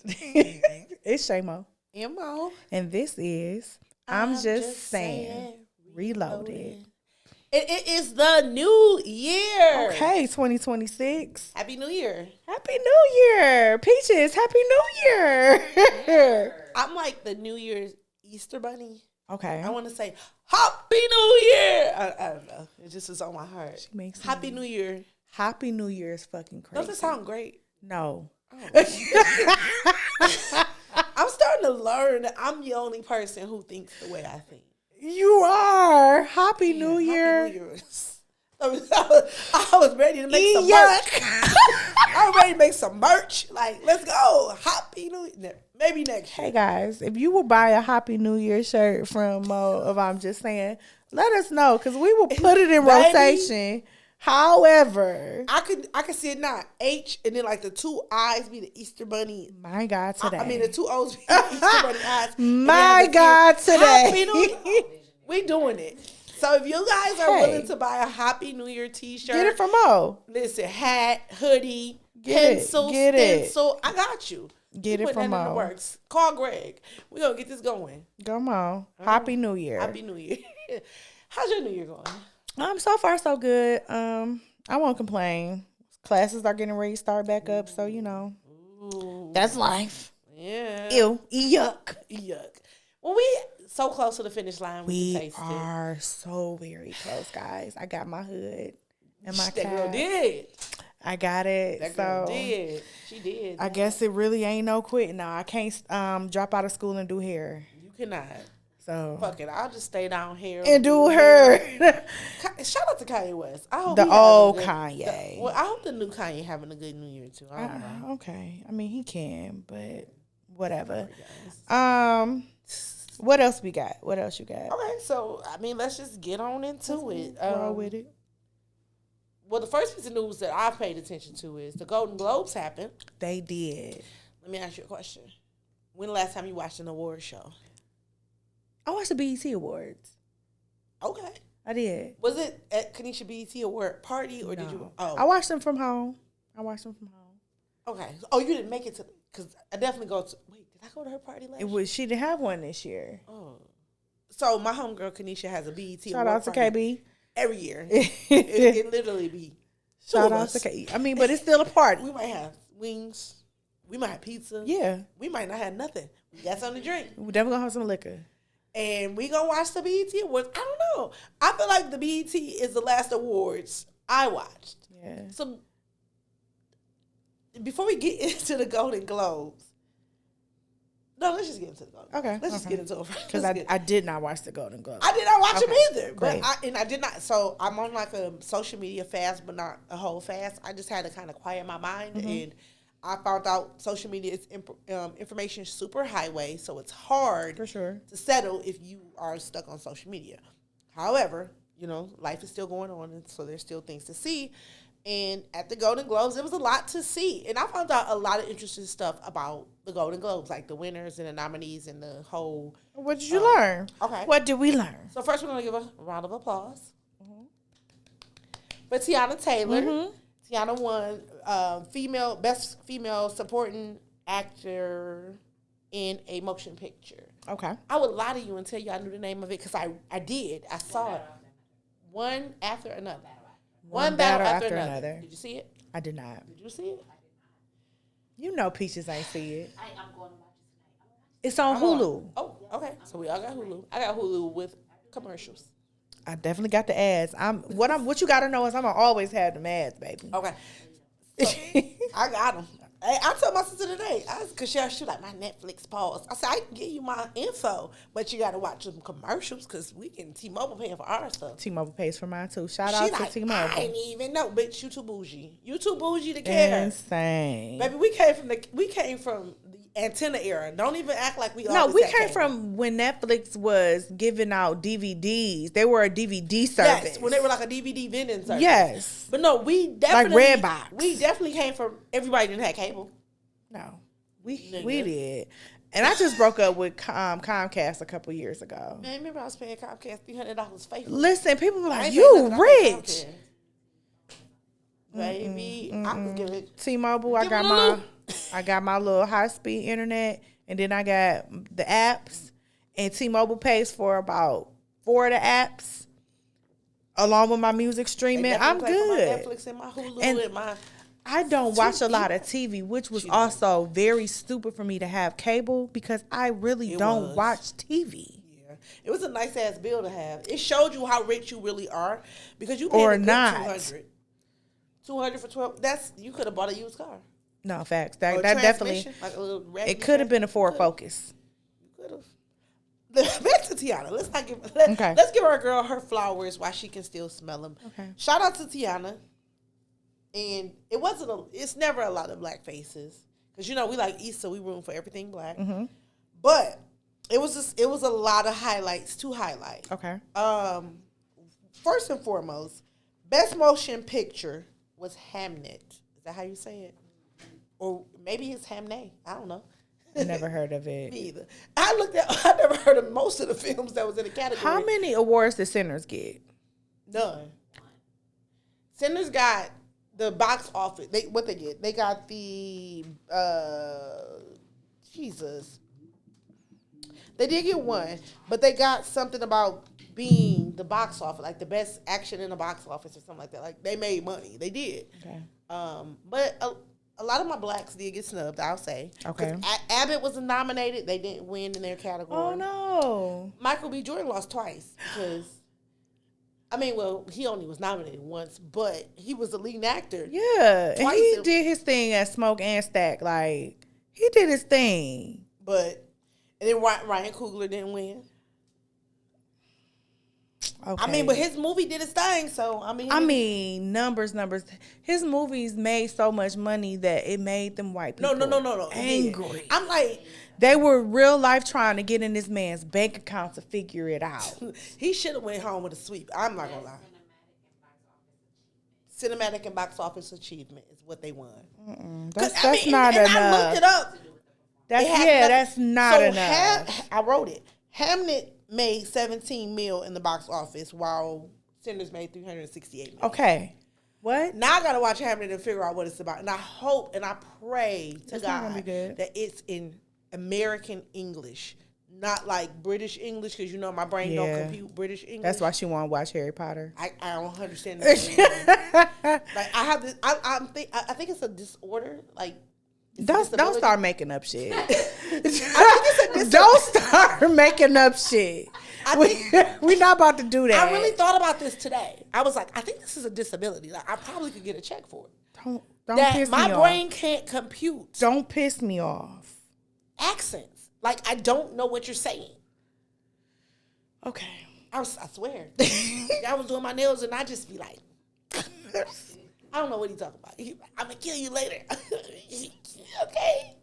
It's ShayMo. And Mo. And this is I'm Just Saying Reloaded. It is the new year. Okay, 2026. Happy New Year. Happy New Year. Peaches, Happy New Year. I'm like the New Year's Easter bunny. Okay. I want to say Happy New Year. I don't know. It just is on my heart. She makes Happy New Year. Happy New Year is fucking crazy. Doesn't it sound great? No. Oh. I'm starting to learn that I'm the only person who thinks the way I think. You are. Happy New Year. Happy New Year. I was ready to make some merch. I was ready to make some merch. Like, let's go. Happy New Year. Maybe next year. Hey guys, if you would buy a Happy New Year shirt from Mo of I'm Just Saying, let us know because we will put it in rotation. However, I could see it now. H and then like the two eyes be the Easter bunny. My God, today. I mean the two O's be the Easter bunny eyes. My God, today. Happy New Year. We doing it. So if you guys are willing to buy a Happy New Year t-shirt, get it from Mo. Listen, hat, hoodie, pencil, stencil. I got you. Get it from Mo. In the works. Call Greg. We're going to get this going. Come on. Happy New Year. Happy New Year. How's your New Year going? So far so good. I won't complain. Classes are getting ready to start back up, so you know. Ooh. That's life. Yeah. Ew. Yuck. Well, we so close to the finish line. We are so very close, guys. I got my hood and my That girl did. I got it. That girl did. She did. I guess it really ain't no quitting now. I can't drop out of school and do hair. You cannot. So fuck it. I'll just stay down here and do her. Shout out to Kanye West. I hope the old Kanye. Well, I hope the new Kanye having a good New Year too. I don't know. Okay. I mean, he can, but whatever. What else we got? What else you got? Okay, so I mean, let's just get on into it. Roll with it. Well, the first piece of news that I've paid attention to is the Golden Globes happened. They did. Let me ask you a question. When the last time you watched an award show? I watched the BET Awards. Okay. I did. Was it at Kanisha BET Award party or did you? Oh, I watched them from home. Okay. Oh, you didn't make it to, because I definitely go to, wait, did I go to her party last year? She didn't have one this year. Oh. So my homegirl Kanisha has a BET Shout out to KB. Every year. it literally be. Shout out to KB. I mean, but it's still a party. We might have wings. We might have pizza. Yeah. We might not have nothing. We got something to drink. We definitely gonna have some liquor. And we gonna watch the BET Awards. I don't know. I feel like the BET is the last awards I watched. Yeah. So before we get into the Golden Globes, no, let's just get into the Golden Globes. Okay. Let's just get into it. Because I did not watch the Golden Globes. I did not watch them either. Great. But I did not. So I'm on like a social media fast, but not a whole fast. I just had to kind of quiet my mind. And I found out social media is information super highway. So it's hard for sure to settle if you are stuck on social media. However, you know, life is still going on. And so there's still things to see. And at the Golden Globes, there was a lot to see. And I found out a lot of interesting stuff about the Golden Globes, like the winners and the nominees and the whole... What did you learn? Okay. What did we learn? So first, we're going to give a round of applause for Tiana Taylor. Tiana won Best Female Supporting Actor in a Motion Picture. Okay. I would lie to you and tell you I knew the name of it because I did. I saw it. One after another. One battle after another. Did you see it? I did not. Did you see it? You know Peaches ain't see it. I'm going to watch it tonight. It's on Hulu. Oh, okay. So we all got Hulu. I got Hulu with commercials. I definitely got the ads. What you got to know is I'm gonna always have them ads, baby. Okay. So, I got them. I told my sister today, because she was like, my Netflix paused. I said, I can give you my info, but you got to watch some commercials because we can T-Mobile paying for our stuff. T-Mobile pays for mine too. Shout out to T-Mobile. I didn't even know, bitch, you too bougie. You too bougie to care. Insane. Baby, we came from the antenna era. Don't even act like we No, we came from when Netflix was giving out DVDs. They were a DVD service. Yes, when they were like a DVD vending service. Yes. But no, we definitely... Like Redbox. We definitely came from... Everybody didn't have cable. No. We did. And I just broke up with Comcast a couple years ago. Man, remember I was paying Comcast $300 faithfully. Listen, people were like, you rich. Baby, I was giving... T-Mobile, I I got my little high-speed internet, and then I got the apps, and T-Mobile pays for about 4 of the apps, along with my music streaming. I'm good. For my Netflix and my Hulu And my... I don't watch a lot of TV, which was also very stupid for me to have cable because I really don't watch TV. Yeah, it was a nice ass bill to have. It showed you how rich you really are because you paid Or a good not. 200. 200 for 12. That's you could have bought a used car. No, facts. Or That definitely. like a little It could have been a Ford Focus. You could have. Back to Tiana. Let's give our girl her flowers while she can still smell them. Okay. Shout out to Tiana. And it's never a lot of black faces. Because, we like East, so we room for everything black. Mm-hmm. But it was a lot of highlights to highlight. Okay. First and foremost, best motion picture was Hamnet. Is that how you say it? Or maybe it's Hamnet. I don't know. I never heard of it. Me either. I never heard of most of the films that was in the category. How many awards did Sinners get? None. Sinners got the box office. What they get? They got the Jesus. They did get one, but they got something about being the box office, like the best action in the box office or something like that. Like they made money. They did. Okay. But a lot of my blacks did get snubbed, I'll say. Okay. Abbott was nominated. They didn't win in their category. Oh, no. Michael B. Jordan lost twice because, he only was nominated once, but he was the leading actor. Yeah. And he did his thing at Smoke and Stack. Like, he did his thing. And then Ryan Coogler didn't win. Okay. But his movie did his thing, so numbers. His movies made so much money that it made them white people No. angry. I'm like, they were real life trying to get in this man's bank account to figure it out. he should have went home with a sweep. I'm not gonna lie. Cinematic and box office achievement is what they won. That's not enough. I looked it up. That's not enough. I wrote it. Hamnet made 17 mil in the box office, while Sinners made 368 million. Okay. What? Now I gotta watch Hamnet and figure out what it's about. And I hope and I pray to God that it's in American English, not like British English, because my brain don't compute British English. That's why she want to watch Harry Potter. I don't understand that. Like I have this. I think it's a disorder. Like don't start making up shit. Don't start making up shit. We're not about to do that. I really thought about this today. I was like, I think this is a disability. Like I probably could get a check for it. Don't piss me off. My brain can't compute. Don't piss me off. Accents. Like I don't know what you're saying. Okay. I swear. I was doing my nails and I just be like, I don't know what he's talking about. I'm gonna kill you later. Okay.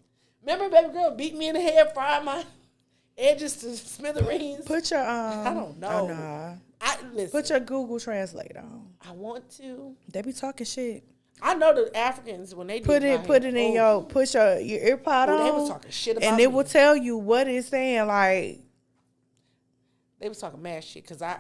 Remember, baby girl beat me in the head, fried my edges to smithereens. Put your I don't know. Listen, put your Google Translate on. I want to. They be talking shit. I know the Africans when they put your ear pod on. They was talking shit about and it will tell you what it's saying. Like they was talking mad shit because I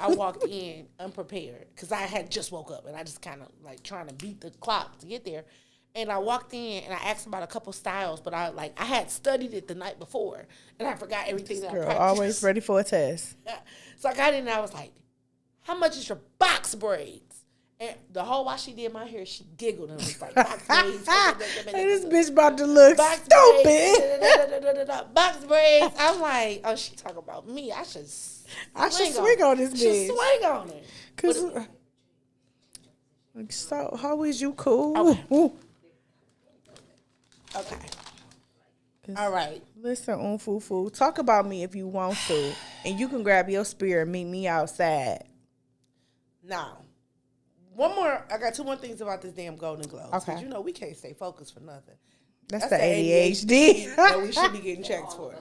walked in unprepared because I had just woke up and I just kind of like trying to beat the clock to get there. And I walked in and I asked about a couple styles, but I had studied it the night before and I forgot everything that I practiced. Always ready for a test. So I got in and I was like, "How much is your box braids?" And the whole while she did my hair, she giggled and was like, "Box braids." Hey, this bitch about to look stupid. Box braids. I'm like, oh, she talking about me. I should swing on this bitch. Swing on her. Cause so how is you cool? Okay. All right. Listen, Fufu, talk about me if you want to, and you can grab your spear and meet me outside. Now, one more. I got two more things about this damn Golden Globes. Okay. Because we can't stay focused for nothing. That's the ADHD. That we should be getting checks for.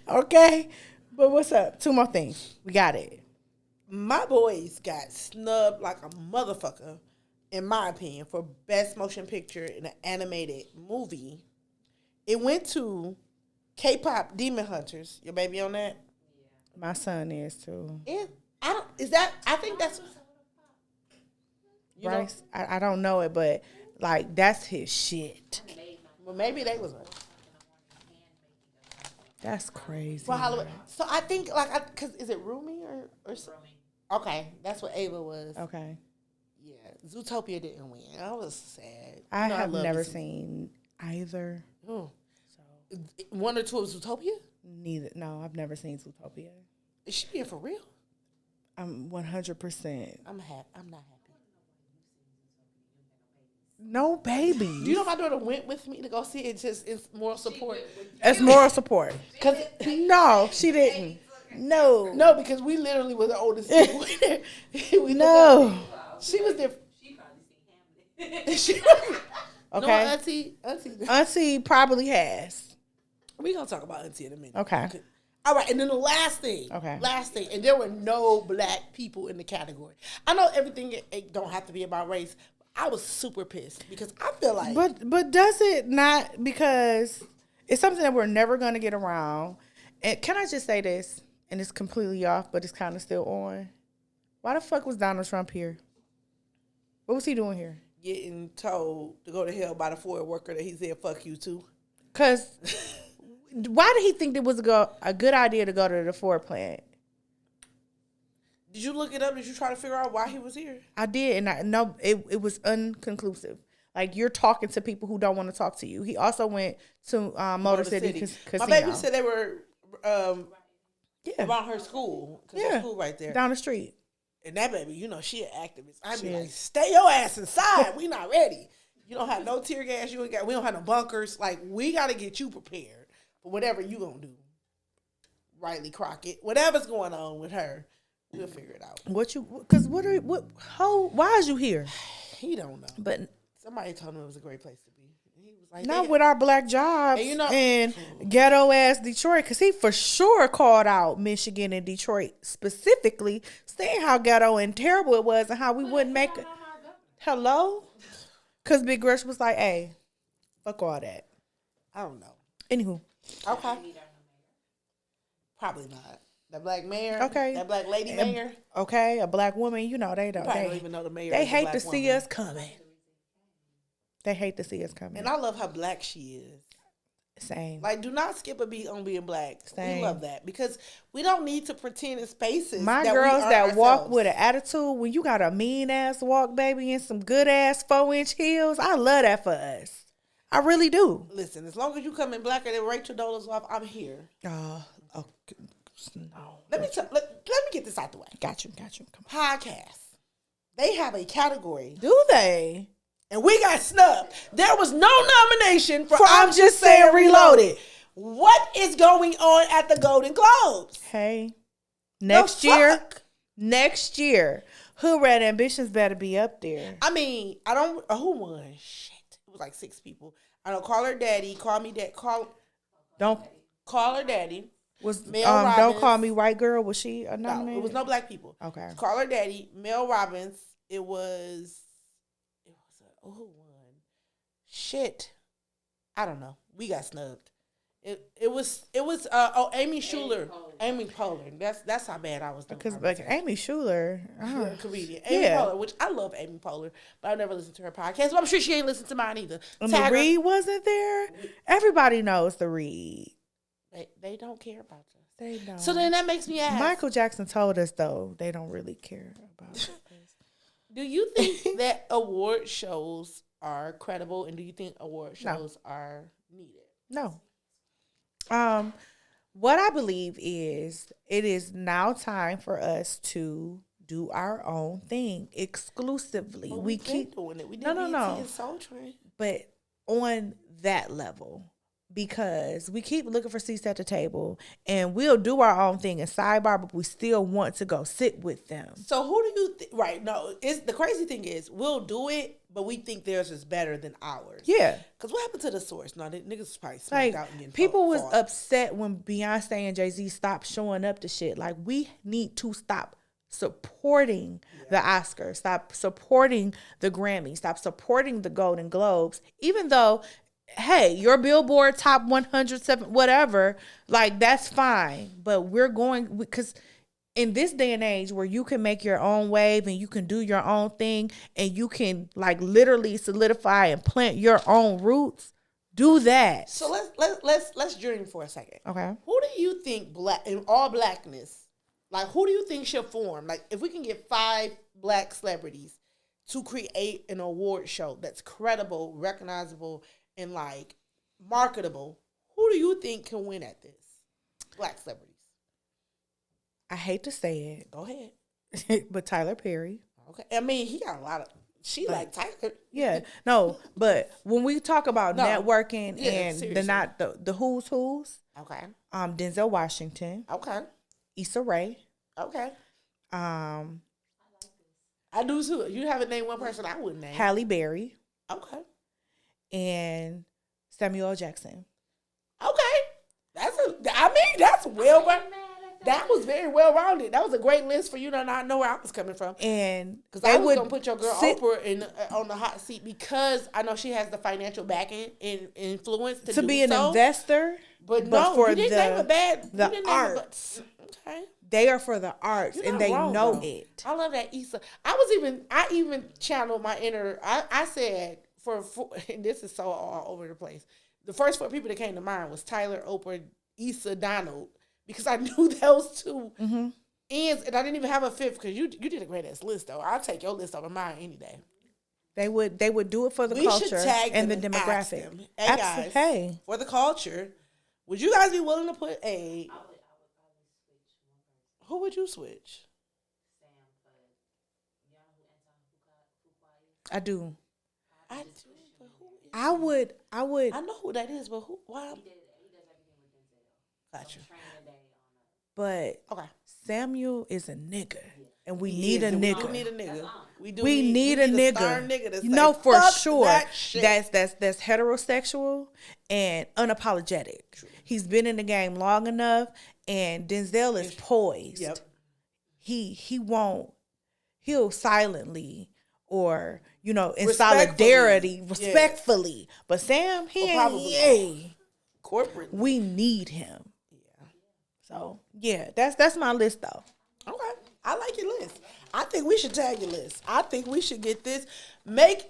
Okay. But what's up? Two more things. We got it. My boys got snubbed like a motherfucker, in my opinion, for best motion picture in an animated movie. It went to K-pop Demon Hunters. Your baby on that? My son is too. I think that's Bryce. I don't know it, but like that's his shit. Well, maybe they was. That's crazy. For Halloween. So I think like cause is it Rumi or okay, that's what Ava was. Okay. Yeah, Zootopia didn't win. I was sad. I You know, have love never this- seen either. Oh. So One or two of Zootopia? neither. No, I've never seen Zootopia. Is she being for real? I'm 100%. I'm not happy. No baby. Do you know my daughter went with me to go see it? It's moral support. It's moral support. Cause No, she didn't. No. no, because we literally were the oldest people in there. We No. looked up. She was there. She probably seen Hamlet. She, Okay. No, auntie. Auntie probably has. We gonna talk about auntie in a minute. Okay. All right, and then the last thing. Okay. Last thing, and there were no black people in the category. I know everything it don't have to be about race. I was super pissed because I feel like. But does it not? Because it's something that we're never going to get around. And can I just say this? And it's completely off, but it's kind of still on. Why the fuck was Donald Trump here? What was he doing here? Getting told to go to hell by the Ford worker that he said "fuck you" to. Because why did he think it was a good idea to go to the Ford plant? Did you look it up? Did you try to figure out why he was here? I did, and I no, it was unconclusive. Like, you're talking to people who don't want to talk to you. He also went to Motor City Casino. My baby said they were Yeah. around her school. Cause Yeah. her school right there. Down the street. And that baby, you know, she an activist. I She be like, is. stay your ass inside. We not ready. You don't have no tear gas. We don't have no bunkers. Like, we got to get you prepared for whatever you gonna do. Riley Crockett, whatever's going on with her, we'll figure it out. Why is you here? He don't know. But Somebody told him it was a great place to be. And he was like, not with our black jobs and ghetto ass Detroit, because he for sure called out Michigan and Detroit specifically, saying how ghetto and terrible it was and how we wouldn't make it. Hello? Because Big Grush was like, hey, fuck all that. I don't know. Anywho. Okay. Probably not. The black mayor. Okay. That black lady mayor. Okay, a black woman, you know, they don't. Probably don't even know the mayor. They is a hate black to see woman. us coming. They hate to see us coming. And I love how black she is. Same. Like, do not skip a beat on being black. Same. We love that because we don't need to pretend in spaces. My that girls we are that walk ourselves. with an attitude, when you got a mean ass walk, baby, and some good ass 4-inch heels, I love that for us. I really do. Listen, as long as you come in blacker than Rachel Dolezal, I'm here. Oh, no. Let me get this out the way. Got you. Come on. Podcasts. They have a category, Do they? and we got snubbed. There was no nomination for I'm Just Saying Reloaded. What is going on at the Golden Globes? Hey, next year, fuck? Hoodrat Ambitions better be up there. I mean, I don't. Who won? Shit, it was like 6 people. I know. Call her daddy. Call me dad. Call her daddy. Was Mel Don't Robbins. Call Me White Girl? Was she No, nominated? it was no black people. Okay. Call her daddy. Mel Robbins. It was. Who won? Shit, I don't know. We got snubbed. It was Amy Schuler. Amy Poehler. That's how bad I was doing. Because like Amy Schuler, a comedian. Amy yeah. Poehler, which I love Amy Poehler, but I've never listened to her podcast. But I'm sure she ain't listened to mine either. and the Tag her. Reed wasn't there. Everybody knows the Reed. They don't care about us. They don't. So then that makes me ask. Michael Jackson told us though they don't really care about us. Do you think that award shows are credible, and do you think award shows are needed? No. What I believe is it is now time for us to do our own thing exclusively. Well, we been keep doing it. We did No. BET and Soul Train. but on that level, because we keep looking for seats at the table and we'll do our own thing in sidebar, but we still want to go sit with them. So who do you think? Right? No, it's the crazy thing is we'll do it, but we think theirs is better than ours. Yeah. Because what happened to the source? No, the niggas was probably smoked Like, out and getting people was fought. upset when Beyonce and Jay-Z stopped showing up to shit. Like, we need to stop supporting the Oscars, stop supporting the Grammys, stop supporting the Golden Globes, even though, hey, your Billboard top 107, whatever, like, that's fine. But we're going, because in this day and age where you can make your own wave and you can do your own thing and you can, like, literally solidify and plant your own roots, Do that. So let's dream for a second. Okay. Who do you think black in all blackness, like who do you think should form? Like if we can get 5 black celebrities to create an award show that's credible, recognizable, and like marketable, who do you think can win at this? Black celebrities. I hate to say Go ahead. it, but Tyler Perry. Okay. I mean, he got a lot of. She like Tyler. Yeah, no, but when we talk about No. networking Yeah, and seriously. the who's, Okay. Denzel Washington, Okay. Issa Rae, Okay. um, I do too. You haven't named one person I wouldn't name. Halle Berry, Okay. and Samuel L. Jackson. Okay. That's well rounded. That was very well rounded. That was a great list for you to not know where I was coming from. And Because they I was would gonna put your girl sit- Oprah in on the hot seat because I know she has the financial backing and influence to to do be an so. investor, But no, for you didn't name a bad. the you didn't name a bad- arts. Okay. they are for the arts, You're and not they wrong, know though. it. I love that Issa. I even channeled my inner. I said for and this is so all over the place. The first 4 people that came to mind was Tyler, Oprah, Issa, Donald, because I knew those 2. Mm-hmm. And I didn't even have a 5th because you did a great ass list though. I'll take your list over mine any day. They would do it for the We should culture tag and the them and ask demographic. them, hey guys, Hey, for the culture, would you guys be willing to put a? I would probably switch one person. Who would you switch? Sam, but y'all know who Anton Fuqua is? I do. I do, but who? Is I would. I know who that is, but who? Why? He does everything with Denzel. Gotcha. Training a day on But Okay. Samuel is a nigga, and we He need is, a and nigga. We do need a nigga. We need a nigga. stern nigga to say, No, for "Fuck sure. that shit." That's heterosexual and unapologetic. He's been in the game long enough, and Denzel is poised. Yep. He won't. He'll silently or in Respectfully. solidarity, Yeah. respectfully. But Sam, he Or ain't. probably Hey, Corporate. we need him. Yeah. So yeah, that's my list though. Okay. I like your list. I think we should tag your list. I think we should get this. Make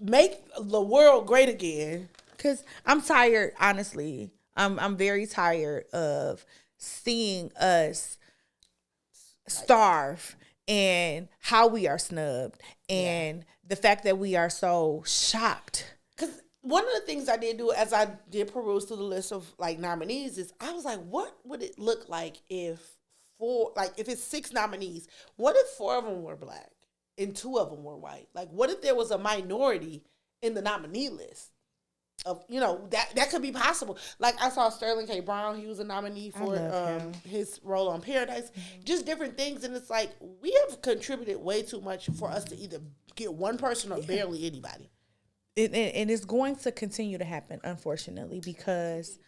the world great again. Cause I'm tired, honestly. I'm very tired of seeing us starve and how we are snubbed and the fact that we are so shocked. Because one of the things I did do as I did peruse through the list of like nominees is I was like, what would it look like if if it's 6 nominees, what if 4 of them were black and 2 of them were white? Like, what if there was a minority in the nominee list? Of that could be possible. Like I saw Sterling K. Brown, he was a nominee for love him. his role on Paradise. Just different things, and it's like we have contributed way too much for us to either get one person or barely anybody. And it's going to continue to happen, unfortunately, because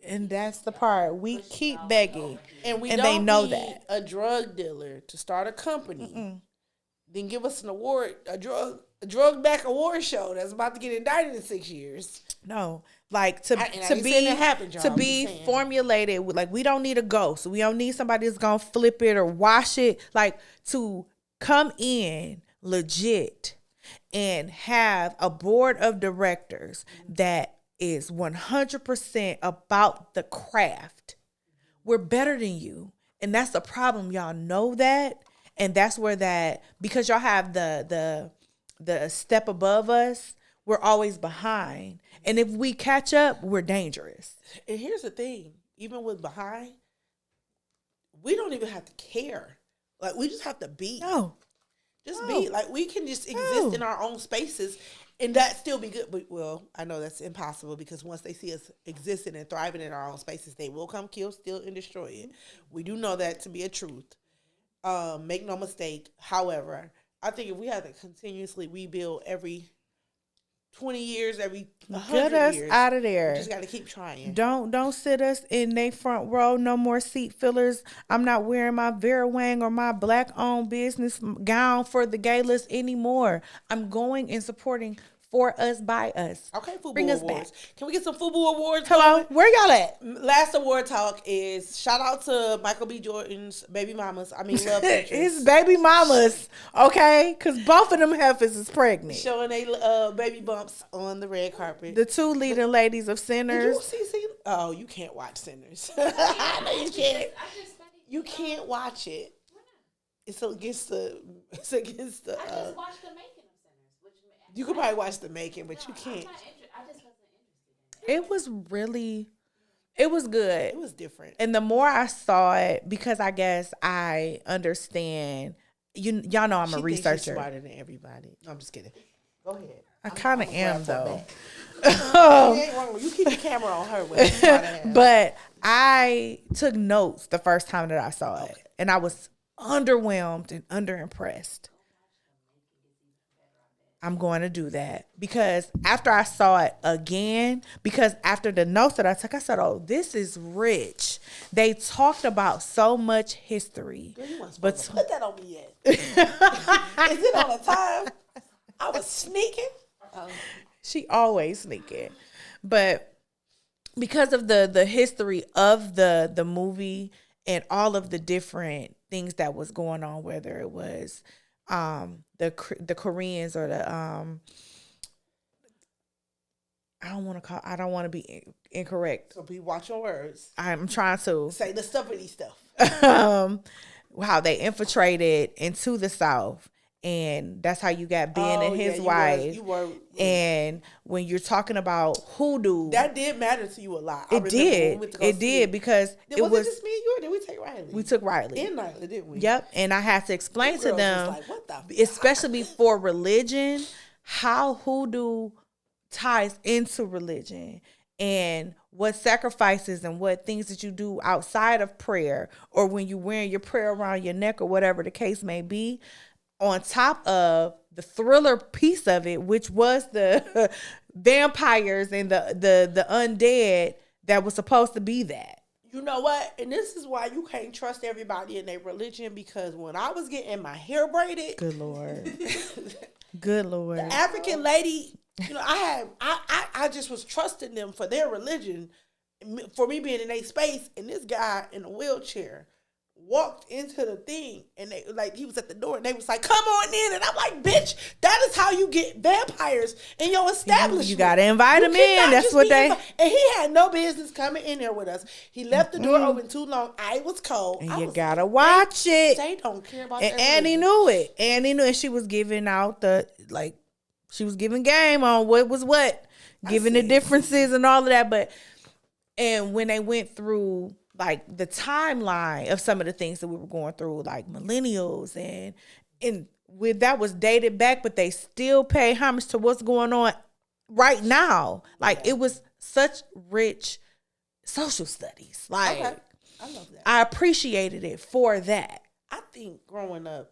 and that's the part. We keep begging, And we and don't they know need that. a drug dealer to start a company. Then give us an award, a drug back award show that's about to get indicted in 6 years. No, like to I ain't saying be that happened, y'all. to I'm be just saying. formulated with, like, we don't need a ghost. We don't need somebody that's gonna flip it or wash it. Like, to come in legit and have a board of directors that is 100% about the craft. We're better than you, and that's the problem. Y'all know that, and that's where that, because y'all have the step above us, we're always behind. And if we catch up, we're dangerous. And here's the thing, even with behind, we don't even have to care. Like, we just have to be. No. Just No. be. Like, we can just exist No. in our own spaces and that still be good. But, well, I know that's impossible because once they see us existing and thriving in our own spaces, they will come kill, steal, and destroy it. We do know that to be a truth. Make no mistake. However, I think if we have to continuously rebuild every 20 years, every 100 Get us years, out of we there. just got to keep trying. Don't sit us in they front row. No more seat fillers. I'm not wearing my Vera Wang or my black owned business gown for the gay list anymore. I'm going and supporting for us, by us. Okay, FUBU Bring us Awards. back. Can we get some FUBU Awards? Hello, going? where y'all at? Last award talk is shout out to Michael B. Jordan's baby mamas. I mean, love His interests. baby mamas, okay? Because both of them heifers is pregnant. Showing they baby bumps on the red carpet. The two leading ladies of Did Sinners. you see? Oh, you can't watch Sinners. I know you can't. You can't watch it. It's against the. It's against the. I just watched the making of Sinners, which You could probably watch the making, but you can't. I just wasn't interested in it. It was really, it was good. It was different. And the more I saw it, because I guess I understand, y'all know I'm She a thinks she's researcher. smarter than everybody. No, I'm just kidding. Go ahead. I kind of I'm am, glad for though. It ain't wrong. You keep the camera on her. With But I took notes the first time that I saw it. And I was underwhelmed and underimpressed. I'm going to do that because after I saw it again, because after the notes that I took, I said, oh, this is rich. They talked about so much history. Girl, you weren't But supposed to put that on me yet. Is it on the time? I was sneaking. she always sneaking. But because of the history of the movie and all of the different things that was going on, whether it was the Koreans or the I don't want to be incorrect. So be watch your words. I'm trying to Say the stuffity stuff. how they infiltrated into the South, and that's how you got Ben and his wife. You were. And when you're talking about hoodoo, That did matter to you a lot. I it remember when we did. went to go It see did because it Was was. it just me and you, or did we take Riley? We took Riley. And Riley, didn't we? Yep, and I had to explain to Girls was them, like, what the especially for religion, how hoodoo ties into religion and what sacrifices and what things that you do outside of prayer or when you're wearing your prayer around your neck or whatever the case may be, on top of the thriller piece of it, which was the vampires and the undead that was supposed to be that. You know what? And this is why you can't trust everybody in their religion, because when I was getting my hair braided, Good Lord. Good Lord. the African lady, you know, I just was trusting them for their religion, for me being in a space, and this guy in a wheelchair walked into the thing, and they like he was at the door, and they was like, "Come on in," and I'm like, "Bitch, that is how you get vampires in your establishment. You gotta invite them in. cannot That's just what be they. And he had no business coming in there with us. He left the door open too long. I was cold. And I you was gotta like, watch it. They don't care about And their Annie religion. knew it. Annie knew it. She was giving out she was giving game on what was what, giving the see. differences and all of that. And when they went through like the timeline of some of the things that we were going through, like millennials and with that was dated back, but they still pay homage to what's going on right now. Like it was such rich social studies. Like Okay. I love that. I appreciated it for that. I think growing up,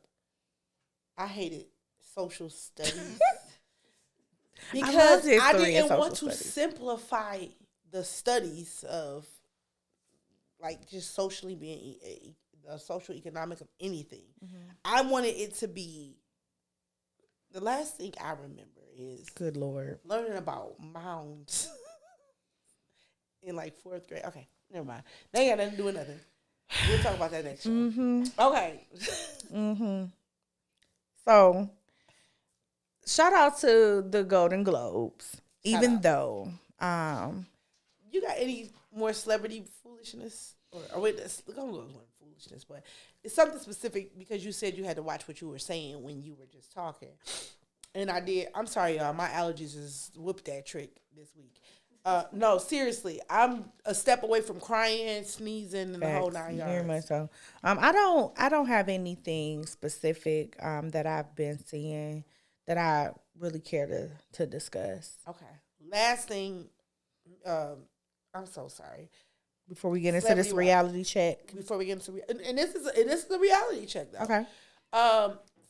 I hated social studies because loved I history and didn't want to social studies. simplify the studies of like just socially being the social economics of anything. I wanted it to be. The last thing I remember is Good Lord. learning about mounds in like 4th grade. Okay, never mind. They ain't got nothing to do with nothing. We'll talk about that next show. Okay. So, shout out to the Golden Globes. Shout Even out. though, You got any more celebrity foolishness? Or wait, the Golden Globes weren't foolishness, but it's something specific because you said you had to watch what you were saying when you were just talking. And I did. I'm sorry, y'all. My allergies is whooped that trick this week. No, seriously. I'm a step away from crying, sneezing, and the whole 9 yards. very much so. I don't have anything specific that I've been seeing that I really care to discuss. Okay. Last thing, I'm so sorry. Before we get into this Celebrity reality check. Before we get into and this is a reality check though. Okay.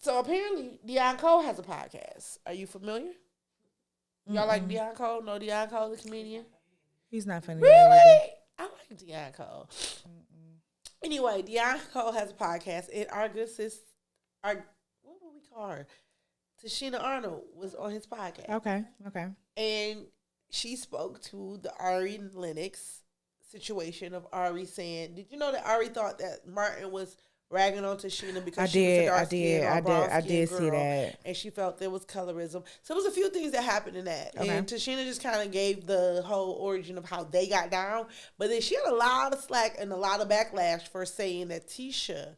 So apparently Deion Cole has a podcast. Are you familiar? Y'all like Deion Cole? Know Deion Cole, the comedian? He's not funny. Really? I like Deion Cole. Anyway, Deion Cole has a podcast, and our good sis, what would we call her? Tashina Arnold was on his podcast. Okay. Okay. And she spoke to the Ari Lennox situation of Ari saying, did you know that Ari thought that Martin was ragging on Tashina because she was a dark skin or brown skin I did girl, see that. and she felt there was colorism. So there was a few things that happened in that. Okay. And Tashina just kind of gave the whole origin of how they got down. But then she had a lot of slack and a lot of backlash for saying that Tisha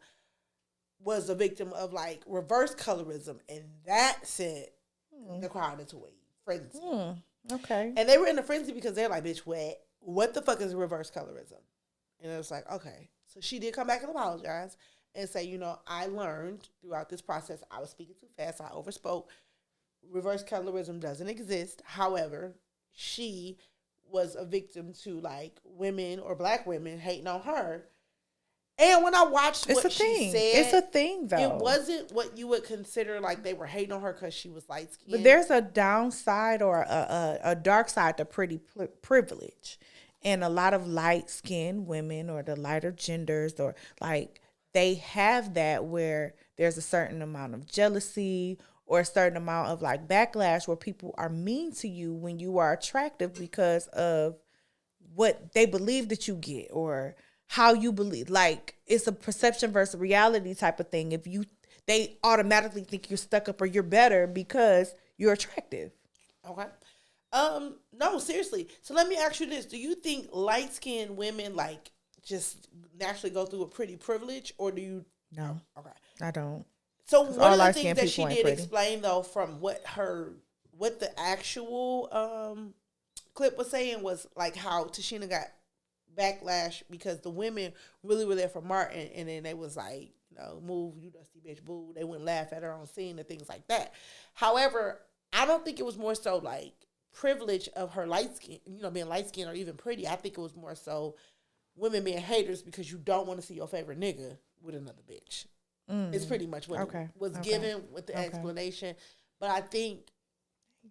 was a victim of like reverse colorism, and that sent the crowd into a frenzy. Okay. And they were in a frenzy because they're like, bitch, what the fuck is reverse colorism? And it was like, okay. So she did come back and apologize and say, you know, I learned throughout this process, I was speaking too fast, I overspoke. Reverse colorism doesn't exist. However, she was a victim to like women or black women hating on her. And when I watched what she said, it's a thing though. It wasn't what you would consider like they were hating on her because she was light skinned. But there's a downside or a dark side to pretty privilege. And a lot of light skinned women or the lighter genders or like they have that where there's a certain amount of jealousy or a certain amount of like backlash where people are mean to you when you are attractive because of what they believe that you get or how you believe. Like it's a perception versus reality type of thing. They automatically think you're stuck up or you're better because you're attractive. Okay. No, seriously. So let me ask you this. Do you think light-skinned women like just naturally go through a pretty privilege or do you? No. Okay. I don't. So one of the things that she did explain though from what the actual clip was saying was like how Tashina got backlash because the women really were there for Martin and then they was like, you know, move, you dusty bitch, boo. They wouldn't laugh at her on scene and things like that. However, I don't think it was more so like privilege of her light skin, you know, being light skinned or even pretty. I think it was more so women being haters because you don't want to see your favorite nigga with another bitch. It's pretty much what it was given with the explanation. But I think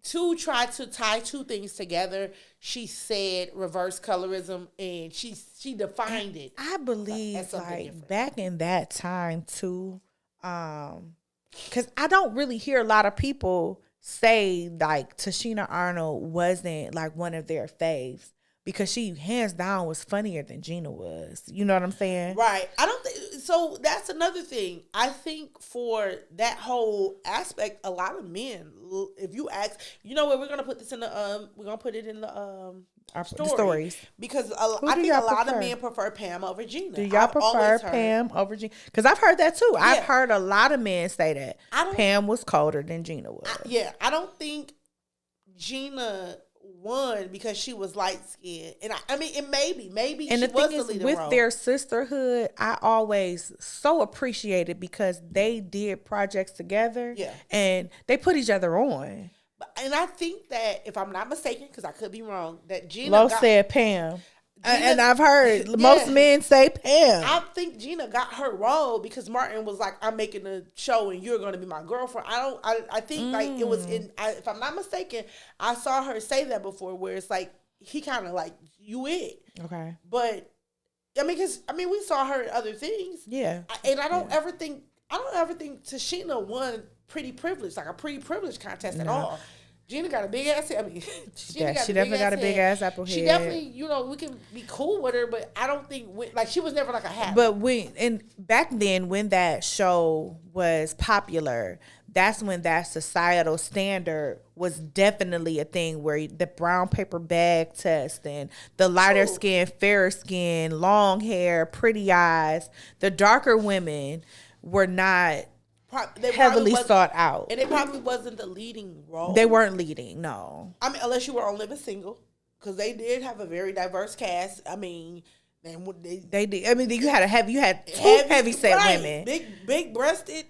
to try to tie two things together, she said reverse colorism and she defined it. I believe like back in that time too, because I don't really hear a lot of people say like Tashina Arnold wasn't like one of their faves. Because she hands down was funnier than Gina was. You know what I'm saying? Right. I don't think so. That's another thing. I think for that whole aspect, a lot of men, if you ask, you know what, we're gonna put this in the we're gonna put it in the stories because I think a lot of men prefer Pam over Gina. Do y'all prefer Pam over Gina? Because I've heard that too. Yeah. I've heard a lot of men say that Pam was colder than Gina was. I don't think Gina won because she was light skinned, and I mean, it maybe. And the thing is, with their sisterhood, I always so appreciated because they did projects together, and they put each other on. And I think that if I'm not mistaken, because I could be wrong, that Gina Lo said Pam. And I've heard most men say Pam. I think Gina got her role because Martin was like, I'm making a show and you're going to be my girlfriend. I think like it was if I'm not mistaken, I saw her say that before where it's like, he kind of like, you it. Okay. But, we saw her in other things. Yeah. And I don't ever think Tashina won pretty privilege, like a pretty privilege contest at all. Gina got a big ass head. She definitely got a big ass apple head. She definitely, we can be cool with her, but I don't think she was never like a happy. But back then when that show was popular, that's when that societal standard was definitely a thing where the brown paper bag test and the lighter skin, fairer skin, long hair, pretty eyes, the darker women were not heavily sought out. And it probably wasn't the leading role. They weren't leading, no. Unless you were on Living Single, because they did have a very diverse cast. They did. You had two heavy set women. Big breasted,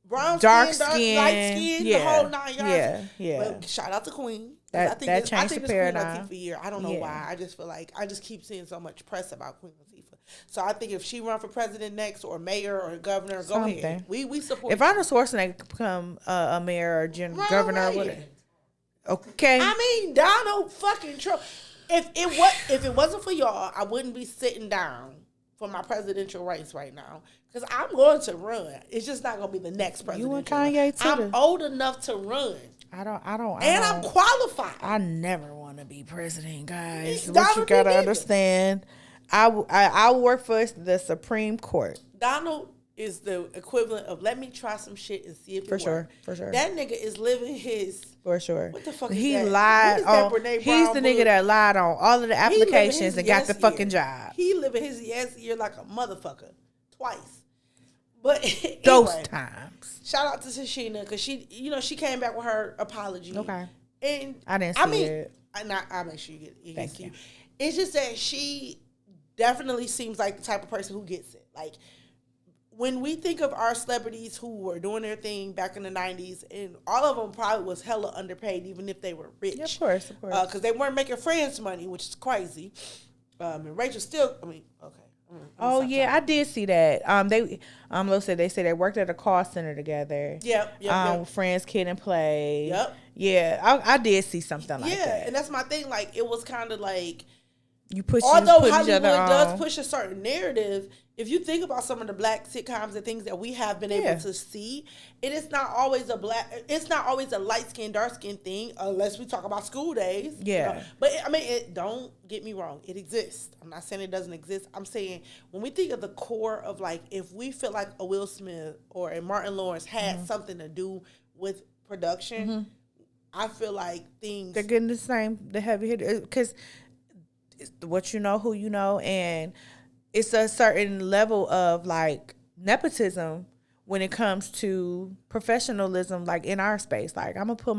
brown dark skin, light skin, the whole 9 yards. Yeah. But shout out to Queen. That changed the paradigm. Queen Latifah year. I don't know why. I just feel like I just keep seeing so much press about Queen Latifah. So I think if she run for president next, or mayor, or governor, go ahead. We support. If Arnold Schwarzenegger could become a mayor or governor, or whatever. Okay. Donald fucking Trump. If it wasn't for y'all, I wouldn't be sitting down for my presidential race right now because I'm going to run. It's just not going to be the next presidential. You and Kanye too. I'm old enough to run. I don't. And I'm qualified. I never want to be president, guys. Donald What you gotta didn't understand, I work for the Supreme Court. Donald is the equivalent of let me try some shit and see if it works. For sure. That nigga is living his. For sure. What the fuck is he that? lied What is that on. Brene He's Brown the nigga book? that lied on all of the He living applications his and got the yes fucking year. job. He living his yes year like a motherfucker twice. But Those anyway, times. shout out to Tashina because she came back with her apology. Okay. And I didn't see it. I'll make sure you get it. Thank you. It's just that she definitely seems like the type of person who gets it. Like when we think of our celebrities who were doing their thing back in the 90s, and all of them probably was hella underpaid, even if they were rich. Yeah, of course. Because they weren't making friends money, which is crazy. And Rachel still, okay. Oh yeah, I did see that. They said they worked at a call center together. Yep. Friends, Kid and Play. Yep. Yeah, I did see something like that. Yeah, and that's my thing. Like it was kind of like, you put although each Hollywood other does on. push a certain narrative, if you think about some of the black sitcoms and things that we have been able to see, it is not always it's not always a light skin, dark skin thing, unless we talk about School Days. Yeah. But I mean, don't get me wrong, it exists. I'm not saying it doesn't exist. I'm saying when we think of the core of like, if we feel like a Will Smith or a Martin Lawrence had something to do with production, I feel like they're getting the heavy hitter because what you know, who you know, and it's a certain level of like nepotism when it comes to professionalism, like in our space. Like I'm gonna put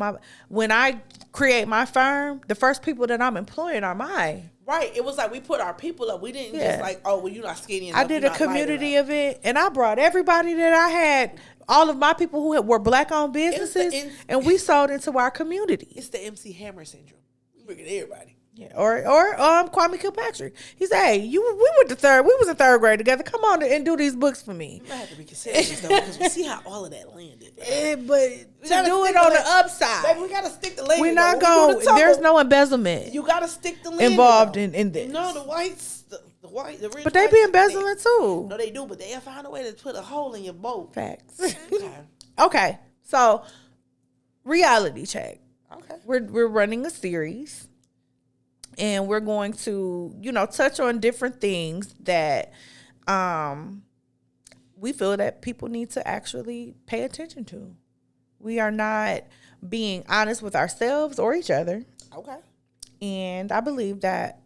when I create my firm, the first people that I'm employing are mine. Right. It was like we put our people up. We didn't just like, oh, well, you're not skinny enough. I did a community event, and I brought everybody that I had, all of my people who were black-owned businesses, and we sold into our community. It's the MC Hammer syndrome. We bring it to everybody. Yeah, or Kwame Kilpatrick. He said, "Hey, we was in third grade together. Come on and do these books for me." You might have to be considerate though, because we see how all of that landed. But to do it on the upside, baby, we gotta stick the landing. We're not going. There's no embezzlement. You gotta stick the landing involved in this. No, the whites, the white, the rich. But they be embezzling too. No, they do. But they'll find a way to put a hole in your boat. Facts. Okay, so reality check. Okay, we're running a series. And we're going to, touch on different things that we feel that people need to actually pay attention to. We are not being honest with ourselves or each other. Okay. And I believe that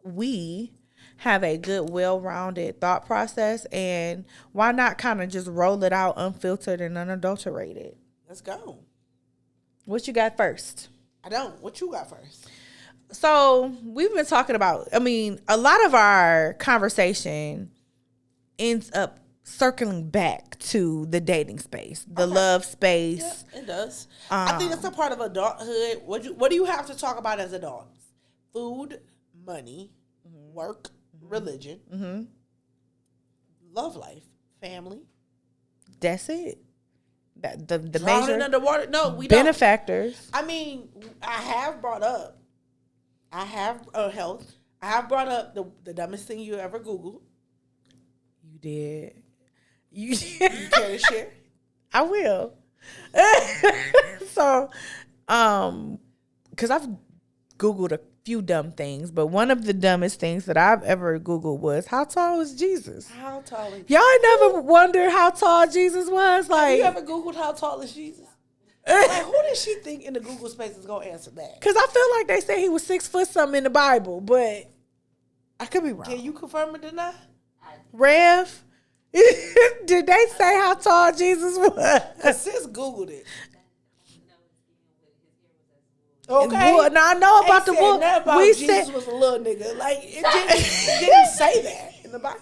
we have a good, well-rounded thought process. And why not kind of just roll it out unfiltered and unadulterated? Let's go. What you got first? I don't. What you got first? So we've been talking about, a lot of our conversation ends up circling back to the dating space, the love space. Yeah, it does. I think it's a part of adulthood. What do you have to talk about as adults? Food, money, work, religion, love life, family. That's it. The major underwater. No, we benefactors. don't. I have brought up. I have health. I have brought up the dumbest thing you ever Googled. You did. You care to share? I will. So, because I've Googled a few dumb things, but one of the dumbest things that I've ever Googled was, how tall is Jesus? How tall is Jesus? Y'all ain't never wondered how tall Jesus was? Like, have you ever Googled how tall is Jesus? Like, who does she think in the Google space is going to answer that? Because I feel like they say he was 6 foot something in the Bible, but I could be wrong. Can you confirm or deny? Rev, did they say how tall Jesus was? Because sis Googled it. Okay. Now I know about the book. We Jesus was a little nigga. Like, it didn't say that in the Bible.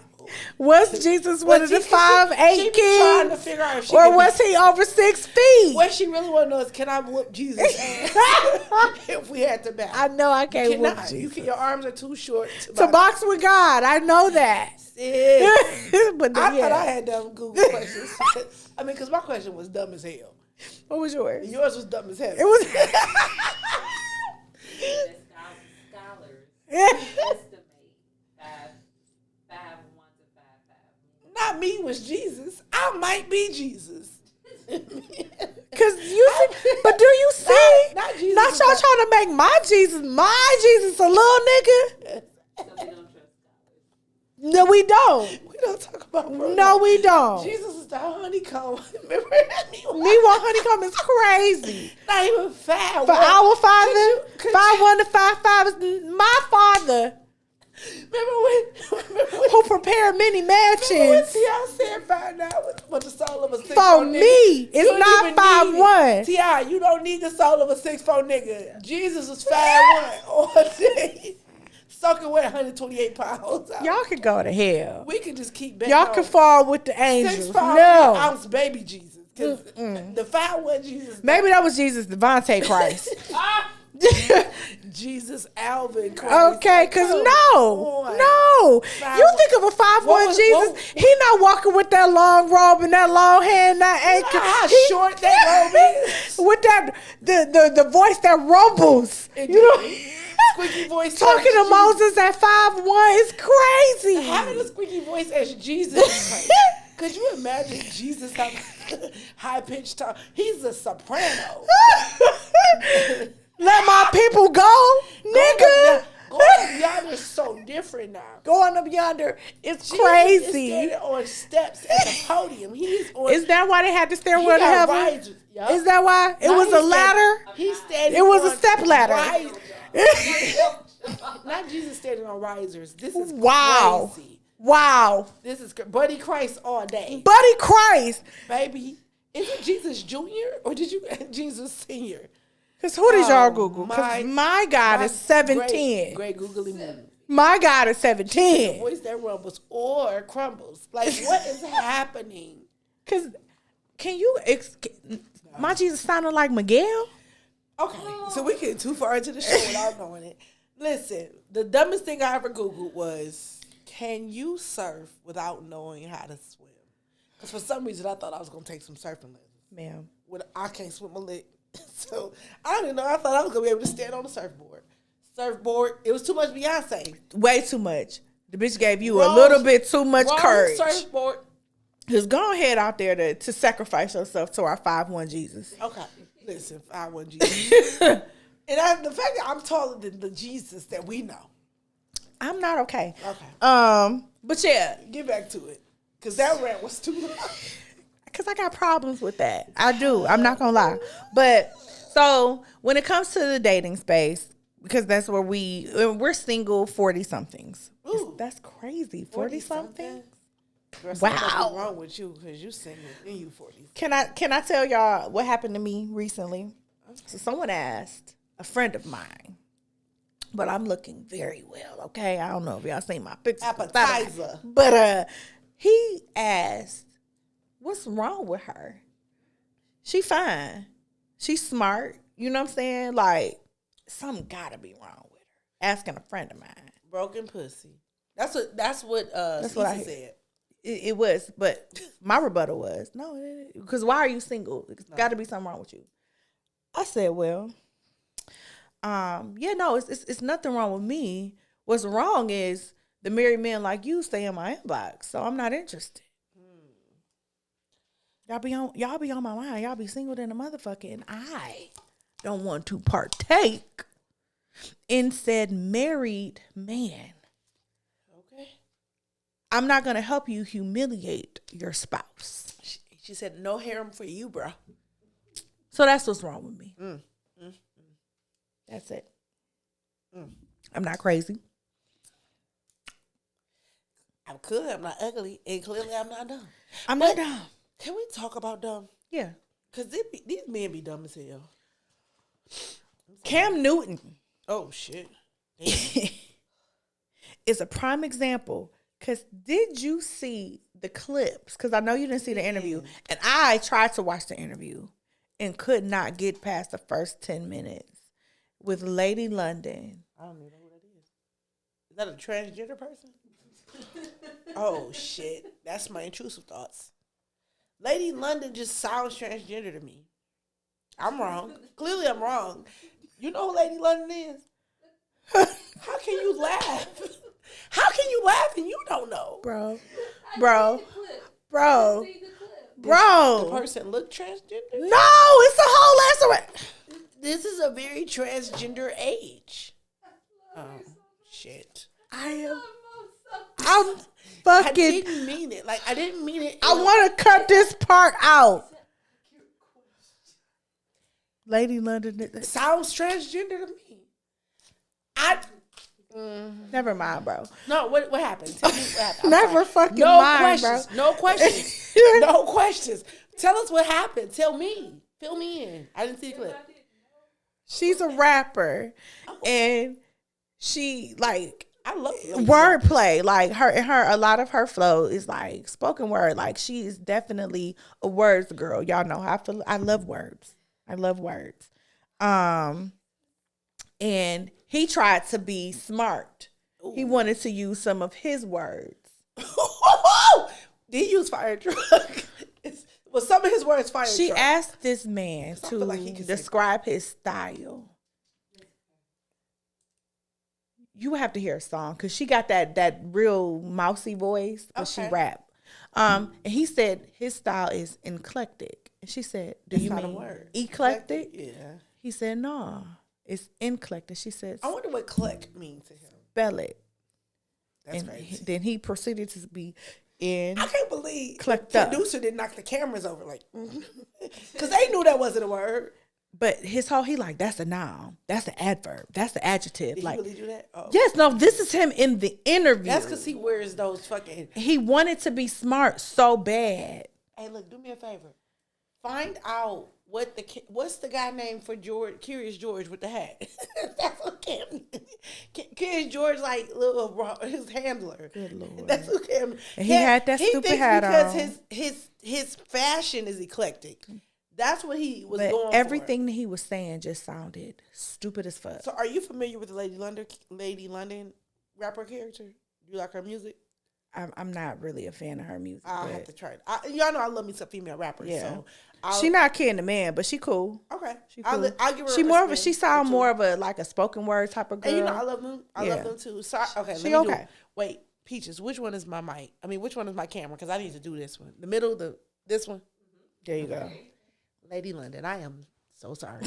Was Jesus one of the 5'8" kids? Trying to figure out if or was he over 6 feet? What she really want to know is, can I whoop Jesus' ass if we had to battle? I know I can't whoop Jesus. Your arms are too short to box with God. I know that. But I thought I had dumb Google questions. Because my question was dumb as hell. What was yours? And yours was dumb as hell. It was. Scholars estimate 5'1" to was Jesus, I might be Jesus. Cause you see, but do you see? Not Jesus. Not y'all trying to make my Jesus a little nigga. So we don't trust scholars. No, we don't. We don't talk about Bruno. No, we don't. Jesus is the honeycomb. Remember that? Me want honeycomb is crazy. Not even fat. For our father, 5'1" to 5'5" is my father. Remember when Who prepared many when mansions. T.I. said 5'9" was the soul of a 6'4" For nigga? me, You it's don't not even need 5'1". it. T.I., you don't need the soul of a 6'4" nigga. Jesus was 5'1" all day. Soaking wet 128 pounds. Y'all could go to hell. We can just keep betting Y'all on could fall with the angels. 6'5" No. ounce baby Jesus. Because the 5'1" Jesus. Maybe that was Jesus Devontae Christ. Jesus Alvin Christ. Okay, because Come no. on. You think of a 5'1" Jesus, he not walking with that long robe and that long hair and that ankle. How short that robe is. With that, the voice that rumbles. You know? Squeaky voice. Talking to Moses at 5'1" is crazy. Having a squeaky voice as Jesus is crazy. Could you imagine Jesus having high pitched tone? He's a soprano. Let my people go, nigga. Going up yonder is so different now. Going up yonder is Jesus crazy. is standing on steps at the podium. He's on. Is that why they had the stairwell to got heaven? risers. Yup. Is that why? It Now was he's a standing- ladder? He's standing. It was a on step ladder. Not Jesus standing on risers. This is Wow. crazy. Wow. This is Buddy Christ all day. Buddy Christ. Baby, is it Jesus Jr. or did you Jesus Senior? Because who did y'all Oh, Google? Because my God is 7'10". Great googly moon. My God is The 7'10". voice that rumbles or crumbles. Like, what is happening? Because can you, my Jesus sounded like Miguel? Okay, so we get too far into the show without knowing it. Listen, the dumbest thing I ever Googled was, can you surf without knowing how to swim? Because for some reason, I thought I was going to take some surfing lessons. Ma'am. I can't swim a lick. So, I don't even know. I thought I was going to be able to stand on the surfboard. It was too much Beyonce. Way too much. The bitch gave you a little bit too much Wrong courage. surfboard. Just go ahead out there to sacrifice yourself to our 5'1" Jesus. Okay, listen, I wasn't Jesus. And the fact that I'm taller than the Jesus that we know. I'm not okay. Okay. But yeah, Get back to it. Because that rant was too long. because I got problems with that. I do. I'm not gonna lie. But so when it comes to the dating space, because that's where we're single 40 somethings. That's crazy. 40 something. Wow. Wow. What's wrong with you? Because you single and you 40s. Can I tell y'all what happened to me recently? So someone asked a friend of mine, but I'm looking very well. Okay, I don't know if y'all seen my pictures. Appetizer. But he asked, "What's wrong with her? She fine. She's smart. You know what I'm saying? Like something gotta be wrong with her." Asking a friend of mine. Broken pussy. That's what I said. It was, but my rebuttal was, no, because why are you single? It's got to be something wrong with you. I said, well, no, it's nothing wrong with me. What's wrong is the married men like you stay in my inbox, so I'm not interested. Y'all be on my mind. Y'all be single than a motherfucker, and I don't want to partake in said married man. I'm not going to help you humiliate your spouse. She said, no harem for you, bro. So that's what's wrong with me. That's it. I'm not crazy. I'm good. I'm not ugly. And clearly I'm not dumb. I'm not dumb. Can we talk about dumb? Yeah. Because these men be dumb as hell. Cam Newton Oh, shit. is a prime example. Because did you see the clips? Because I know you didn't see the interview. And I tried to watch the interview and could not get past the first 10 minutes with Lady London. I don't even know who that is. Is that a transgender person? Oh, shit. That's my intrusive thoughts. Lady London just sounds transgender to me. I'm wrong. Clearly I'm wrong. You know who Lady London is? How can you laugh? How can you laugh and you don't know? Bro. bro. See the clip. The Bro. person look transgender? No, it's a whole ass. This is a very transgender age. Oh, shit. I'm I fucking. didn't mean it. Like, I didn't mean it. I want to cut this part out. Lady London. Sounds transgender to me. Never mind, bro. No, what happened? Tell me what happened. I'm Never sorry. fucking no mind, questions. bro. No questions. No questions. Tell us what happened. Tell me. Fill me in. I didn't see the clip. She's a rapper, and she like I love wordplay. Like a lot of her flow is like spoken word. Like she is definitely a words girl. Y'all know how I feel. I love words. I love words. And he tried to be smart. Ooh. He wanted to use some of his words. Did he use fire truck? Well, some of his words fire truck. She asked this man to like describe his style. You have to hear a song because she got that real mousy voice, but she rap. And he said his style is eclectic. And she said, "Do you mean a word? Eclectic?" Yeah. He said, "No, it's eclectic." She said, "I wonder what "click" means to him." Spell it. That's and crazy. Then he proceeded to be in. I can't believe the producer didn't knock the cameras over, like, because they knew that wasn't a word. But he like, that's a noun. That's an adverb. That's the adjective. Did like, he really do that? Oh. Yes, no, this is him in the interview. That's because he wears those fucking... He wanted to be smart so bad. Hey, look, do me a favor. Find out what's the guy named for George, Curious George with the hat. That's what Cam... Curious George, like, his handler. Good Lord. That's what Cam... And he had that stupid hat on. Because his fashion is eclectic. That's what he was going for. Everything that he was saying just sounded stupid as fuck. So are you familiar with the Lady London rapper character? Do you like her music? I'm not really a fan of her music. I'll have to try it. Y'all know I love me some female rappers. Yeah. So she not Ken the Man, but she cool. Okay. She cool. I'll give her she sound more of a like a spoken word type of girl. And I love them. I love them too. So okay, wait, Peaches, which one is my mic? I mean, which one is my camera? Because I need to do this one. The middle, this one. There you go. Lady London, I am so sorry.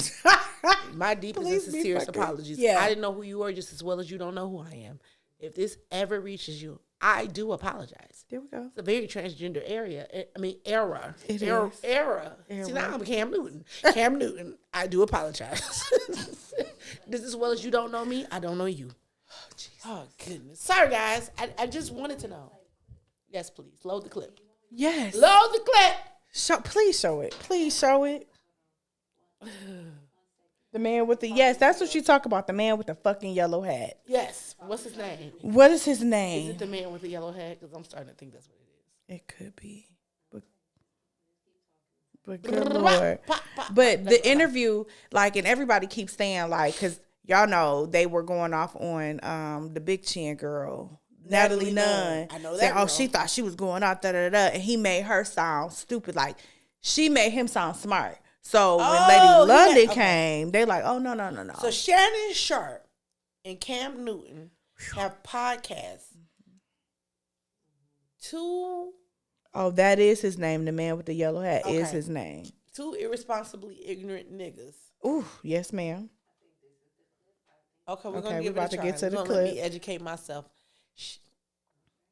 My deepest and sincerest apologies. Yeah. I didn't know who you were just as well as you don't know who I am. If this ever reaches you, I do apologize. There we go. It's a very transgender era. It era. is. Era. See, now I'm Cam Newton. Cam Newton, I do apologize. Just as well as you don't know me, I don't know you. Oh, goodness. Sorry, guys. I just wanted to know. Yes, please. Load the clip. Yes. Load the clip. Please show it. Please show it. The man with the that's what you talk about. The man with the fucking yellow hat. Yes. What's his name? What is his name? Is it the man with the yellow hat? Because I'm starting to think that's what it is. It could be. But good Lord. But the interview, like, and everybody keeps saying, like, because y'all know they were going off on the Big Chin girl. Natalie Nunn. I know that. Saying, she thought she was going out, and he made her sound stupid. Like, she made him sound smart. So when Lady London came, they like, no. So Shannon Sharp and Cam Newton have podcasts. Two. Oh, that is his name. The man with the yellow hat is his name. Two irresponsibly ignorant niggas. Ooh, yes, ma'am. Okay, we're gonna about to get to the clip. Let me educate myself.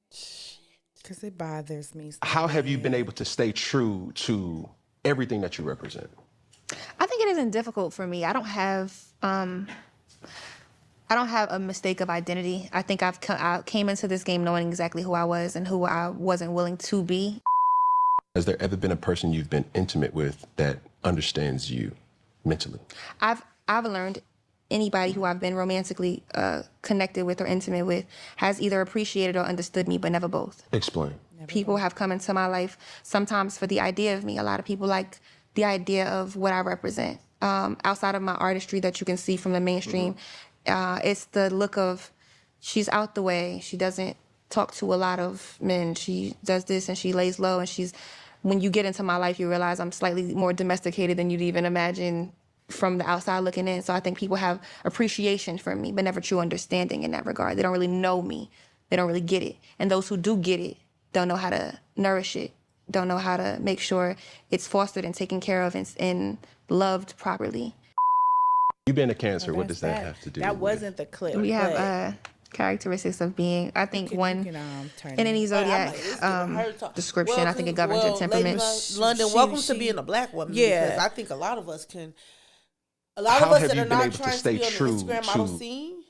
Because it bothers me. How have you been able to stay true to everything that you represent? I think it isn't difficult for me. I don't have a mistake of identity. I think I came into this game knowing exactly who I was and who I wasn't willing to be. Has there ever been a person you've been intimate with that understands you mentally? I've learned anybody who I've been romantically connected with or intimate with has either appreciated or understood me, but never both. Explain. People have come into my life sometimes for the idea of me. A lot of people like the idea of what I represent. Outside of my artistry that you can see from the mainstream, it's the look of, she's out the way. She doesn't talk to a lot of men. She does this and she lays low. And when you get into my life, you realize I'm slightly more domesticated than you'd even imagine from the outside looking in. So I think people have appreciation for me, but never true understanding in that regard. They don't really know me. They don't really get it. And those who do get it don't know how to nourish it don't know how to make sure it's fostered and taken care of and loved properly. You being a Cancer, what does that have to do? That wasn't the clip. We have characteristics of being, I think, turn in any zodiac description, I think it governs your temperament. London, welcome to being a black woman. Yeah. Because I think a lot of us that are not trying to be on the Instagram model scene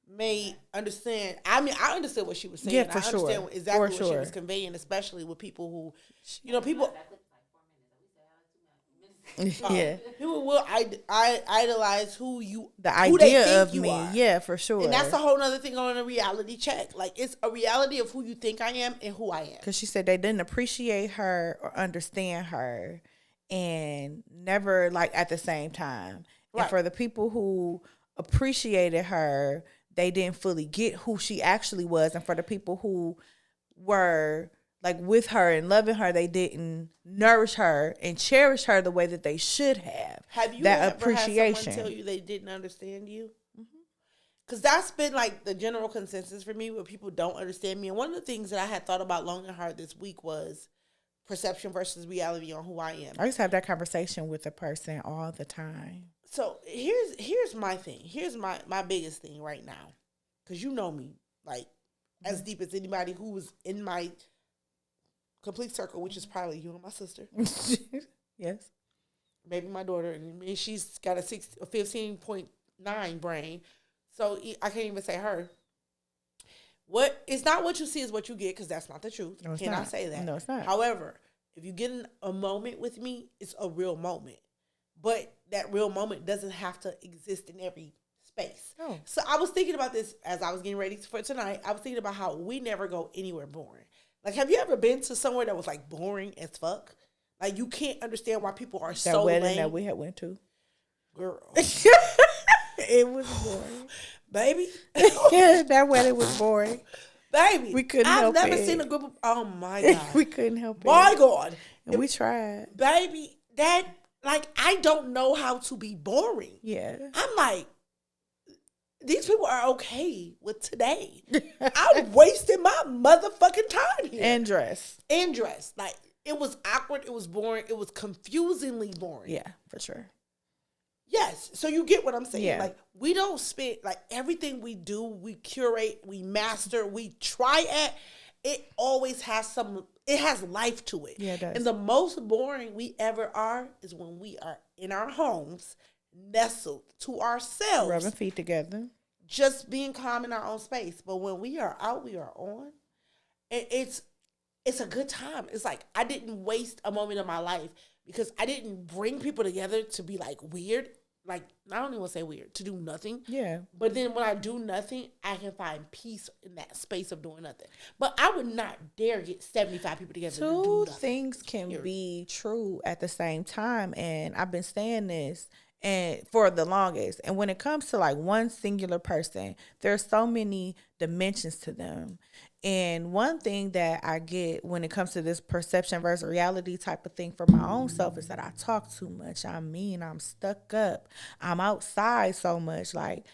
may understand. I mean, I understood what she was saying. Yeah, for I understand sure. exactly For what she sure. was conveying, especially with people who, you know, people. Yeah. People will idolize who they idea think of you me. are. Yeah, for sure. And that's a whole other thing on a reality check. Like, it's a reality of who you think I am and who I am. Because she said they didn't appreciate her or understand her, and never like at the same time. Right. And for the people who appreciated her, they didn't fully get who she actually was. And for the people who were like with her and loving her, they didn't nourish her and cherish her the way that they should have. Have you that ever appreciation. had someone tell you they didn't understand you? Because that's been like the general consensus for me, where people don't understand me. And one of the things that I had thought about long and hard this week was perception versus reality on who I am. I used to have that conversation with a person all the time. So here's my thing. Here's my biggest thing right now. Because you know me, like, as deep as anybody who was in my complete circle, which is probably you and my sister. Yes. Maybe my daughter. And she's got a 15.9 brain. So I can't even say her. It's not what you see is what you get, because that's not the truth. No, it's Cannot not. say that. No, it's not. However, if you get in a moment with me, it's a real moment. But that real moment doesn't have to exist in every space. No. So I was thinking about this as I was getting ready for tonight. I was thinking about how we never go anywhere boring. Like, have you ever been to somewhere that was like boring as fuck? Like, you can't understand why people are so lame. That wedding that we had went to. Girl. It was boring. Baby. Yeah, that wedding was boring. Baby. We couldn't help it. I've never seen a group of, oh my God. We couldn't help it. My God. And we tried. Baby, I don't know how to be boring. Yeah. I'm like, these people are okay with today. I'm wasting my motherfucking time here. And dress. Like, it was awkward. It was boring. It was confusingly boring. Yeah, for sure. Yes. So you get what I'm saying. Yeah. Like, we don't spend, like, everything we do, we curate, we master, we try at, it always has it has life to it. Yeah, it does. And the most boring we ever are is when we are in our homes, nestled to ourselves. Rubbing feet together. Just being calm in our own space. But when we are out, we are on. It's a good time. It's like, I didn't waste a moment of my life because I didn't bring people together to be like weird. Like, I don't even want to say weird, to do nothing. Yeah. But then when I do nothing, I can find peace in that space of doing nothing. But I would not dare get 75 people together to do Two nothing. things can be true at the same time. And I've been saying this and for the longest. And when it comes to like one singular person, there's so many dimensions to them. And one thing that I get when it comes to this perception versus reality type of thing for my own self is that I talk too much. I'm stuck up. I'm outside so much. Like,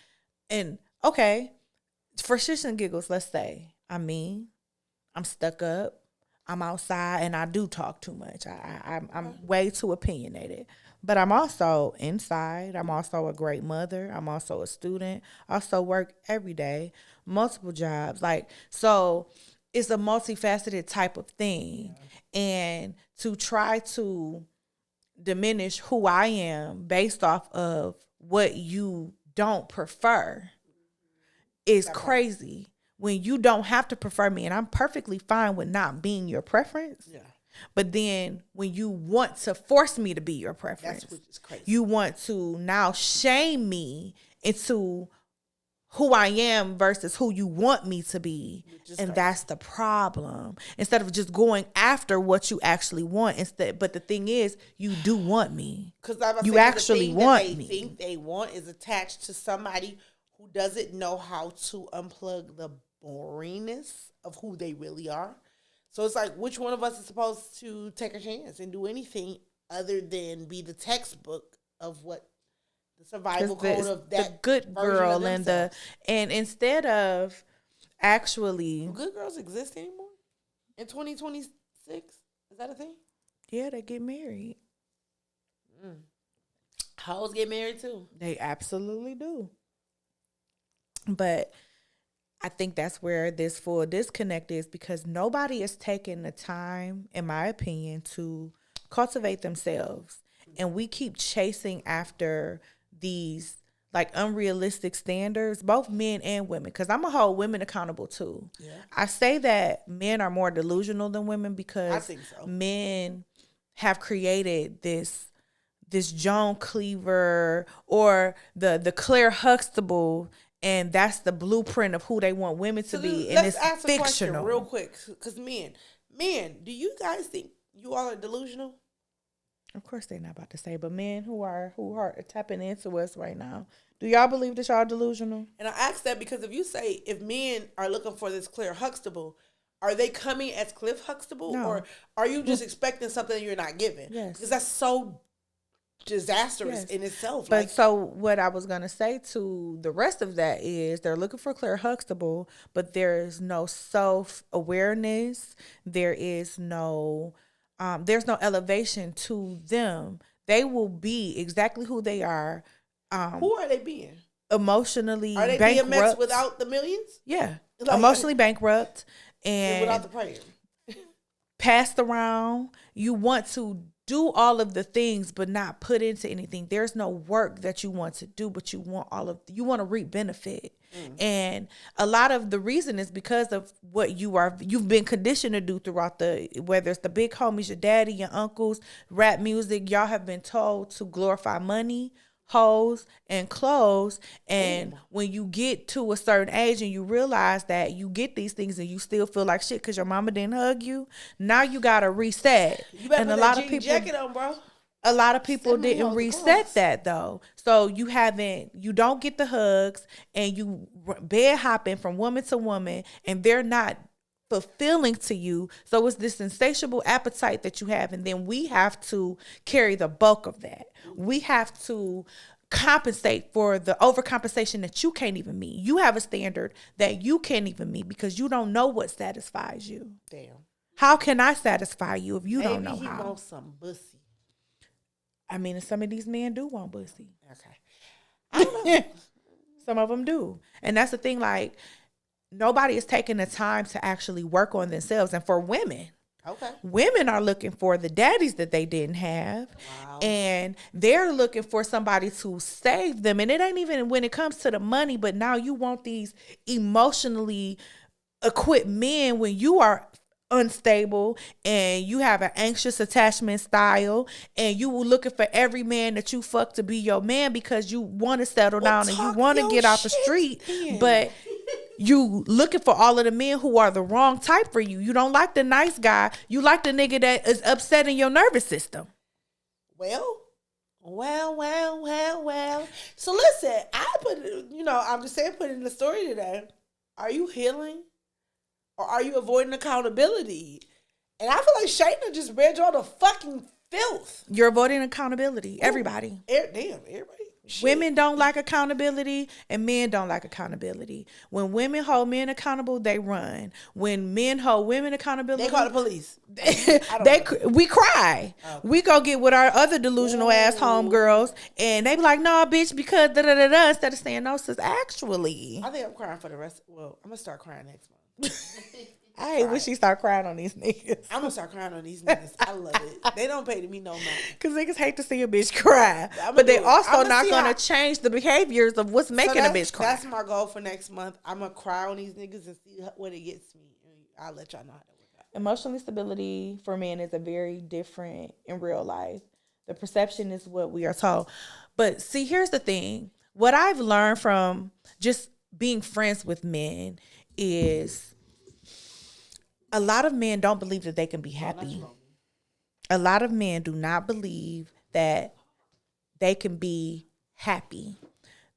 and okay, for shits and giggles, let's say, I'm stuck up. I'm outside and I do talk too much. I'm way too opinionated. But I'm also inside. I'm also a great mother. I'm also a student. I also work every day, multiple jobs. Like, so it's a multifaceted type of thing. Yeah. And to try to diminish who I am based off of what you don't prefer is crazy. When you don't have to prefer me, and I'm perfectly fine with not being your preference. Yeah. But then when you want to force me to be your preference, that's what is crazy. You want to now shame me into who I am versus who you want me to be. And crazy. That's the problem. Instead of just going after what you actually want, but the thing is, you do want me. Because you actually want me. The thing they want is attached to somebody who doesn't know how to unplug the boringness of who they really are. So it's like, which one of us is supposed to take a chance and do anything other than be the textbook of what the survival code of that the good girl and instead of actually, do good girls exist anymore in 2026? Is that a thing? Yeah, they get married. Hoes get married too. They absolutely do. But I think that's where this full disconnect is, because nobody is taking the time, in my opinion, to cultivate themselves. And we keep chasing after these like unrealistic standards, both men and women, because I'm gonna hold women accountable too. Yeah. I say that men are more delusional than women because I think so. Men have created this Joan Cleaver or the Claire Huxtable, and that's the blueprint of who they want women to be. And let's it's ask fictional. a question real quick, because men, do you guys think you all are delusional? Of course they're not about to say, but men who are tapping into us right now, do y'all believe that y'all delusional? And I ask that because if men are looking for this Claire Huxtable, are they coming as Cliff Huxtable, or are you just expecting something you're not given? Yes, because that's so disastrous in itself. But so what I was gonna say to the rest of that is they're looking for Claire Huxtable, but there's no self-awareness. There's no elevation to them. They will be exactly who they are. Who are they being? Emotionally are they bankrupt. DMX without the millions? Yeah, emotionally bankrupt and without the prayer. Passed around. You want to do all of the things but not put into anything. There's no work that you want to do, but you want to reap benefit. And a lot of the reason is because of what you've been conditioned to do throughout whether it's the big homies, your daddy, your uncles, rap music, y'all have been told to glorify money, hoes, and clothes. And when you get to a certain age and you realize that you get these things and you still feel like shit because your mama didn't hug you, now you gotta reset. You better and put a lot that of jean people jacket on, bro. A lot of people didn't reset that though. So you don't get the hugs, and you bed hopping from woman to woman, and they're not fulfilling to you. So it's this insatiable appetite that you have. And then we have to carry the bulk of that. We have to compensate for the overcompensation that you can't even meet. You have a standard that you can't even meet because you don't know what satisfies you. Damn. How can I satisfy you if you don't know Maybe how? He wants some pussy. I mean, some of these men do want pussy. Okay. I don't know. Some of them do. And that's the thing, like, nobody is taking the time to actually work on themselves. And for women, women are looking for the daddies that they didn't have. Wow. And they're looking for somebody to save them. And it ain't even when it comes to the money, but now you want these emotionally equipped men when you are unstable and you have an anxious attachment style and you were looking for every man that you fuck to be your man because you want to settle down and you want to get out the street, but you looking for all of the men who are the wrong type for you. You don't like the nice guy. You like the nigga that is upsetting your nervous system. Well. So listen, I'm just saying, put in the story today. Are you healing? Or are you avoiding accountability? And I feel like Shayna just read y'all the fucking filth. You're avoiding accountability. Everybody. Everybody. Shit. Women don't like accountability and men don't like accountability. When women hold men accountable, they run. When men hold women accountability, they call the police. We cry. Okay. We go get with our other delusional ass homegirls and they be like, "No, bitch," because da-da-da-da, instead of saying no, sis, actually. I think I'm crying for the rest. Well, I'm going to start crying next month. I hate when she start crying on these niggas. I'm gonna start crying on these niggas. I love it. They don't pay me no money. Because niggas hate to see a bitch cry. But they also not gonna change the behaviors of what's making a bitch cry. That's my goal for next month. I'm gonna cry on these niggas and see what it gets me. I'll let y'all know how to work out. Emotional stability for men is a very different in real life. The perception is what we are told. But see, here's the thing. What I've learned from just being friends with men is a lot of men don't believe that they can be happy. A lot of men do not believe that they can be happy.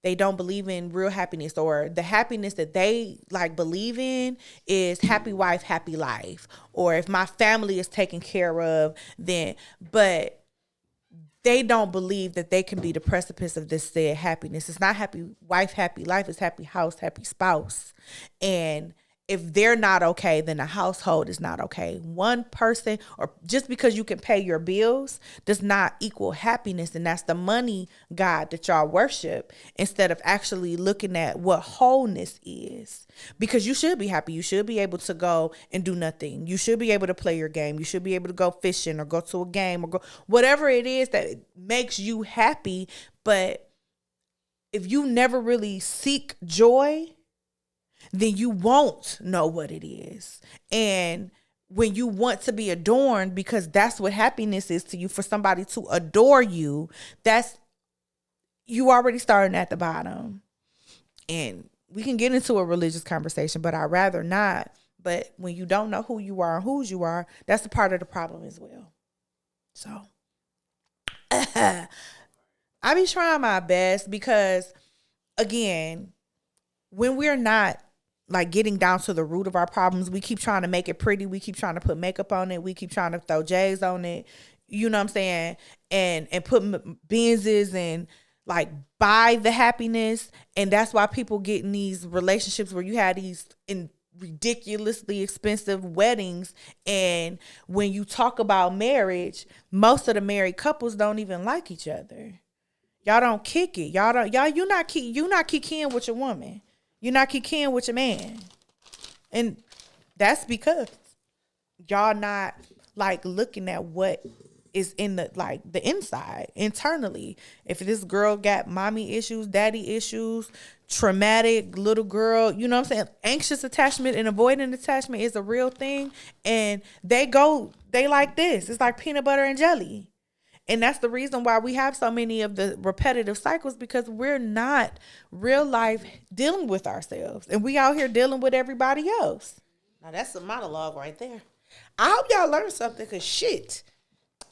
They don't believe in real happiness, or the happiness that they believe in is happy wife, happy life. Or if my family is taken care of, but they don't believe that they can be the precipice of this said happiness. It's not happy wife, happy life. It's happy house, happy spouse. And if they're not okay, then the household is not okay. One person, or just because you can pay your bills, does not equal happiness. And that's the money God that y'all worship, instead of actually looking at what wholeness is. Because you should be happy. You should be able to go and do nothing. You should be able to play your game. You should be able to go fishing or go to a game or go whatever it is that makes you happy. But if you never really seek joy, then you won't know what it is. And when you want to be adorned, because that's what happiness is to you, for somebody to adore you, that's you already starting at the bottom. And we can get into a religious conversation, but I'd rather not. But when you don't know who you are and whose you are, that's a part of the problem as well. So I be trying my best, because again, when we're not like getting down to the root of our problems, we keep trying to make it pretty. We keep trying to put makeup on it. We keep trying to throw J's on it. You know what I'm saying? And put Benzes and like buy the happiness. And that's why people get in these relationships where you have these in ridiculously expensive weddings. And when you talk about marriage, most of the married couples don't even like each other. Y'all don't kick it. You're not kicking with your woman. You're not kicking with your man. And that's because y'all not like looking at what is in the like the inside internally. If this girl got mommy issues, daddy issues, traumatic little girl, you know what I'm saying? Anxious attachment and avoidant attachment is a real thing. And they like this. It's like peanut butter and jelly. And that's the reason why we have so many of the repetitive cycles, because we're not real life dealing with ourselves. And we out here dealing with everybody else. Now that's a monologue right there. I hope y'all learned something, because shit.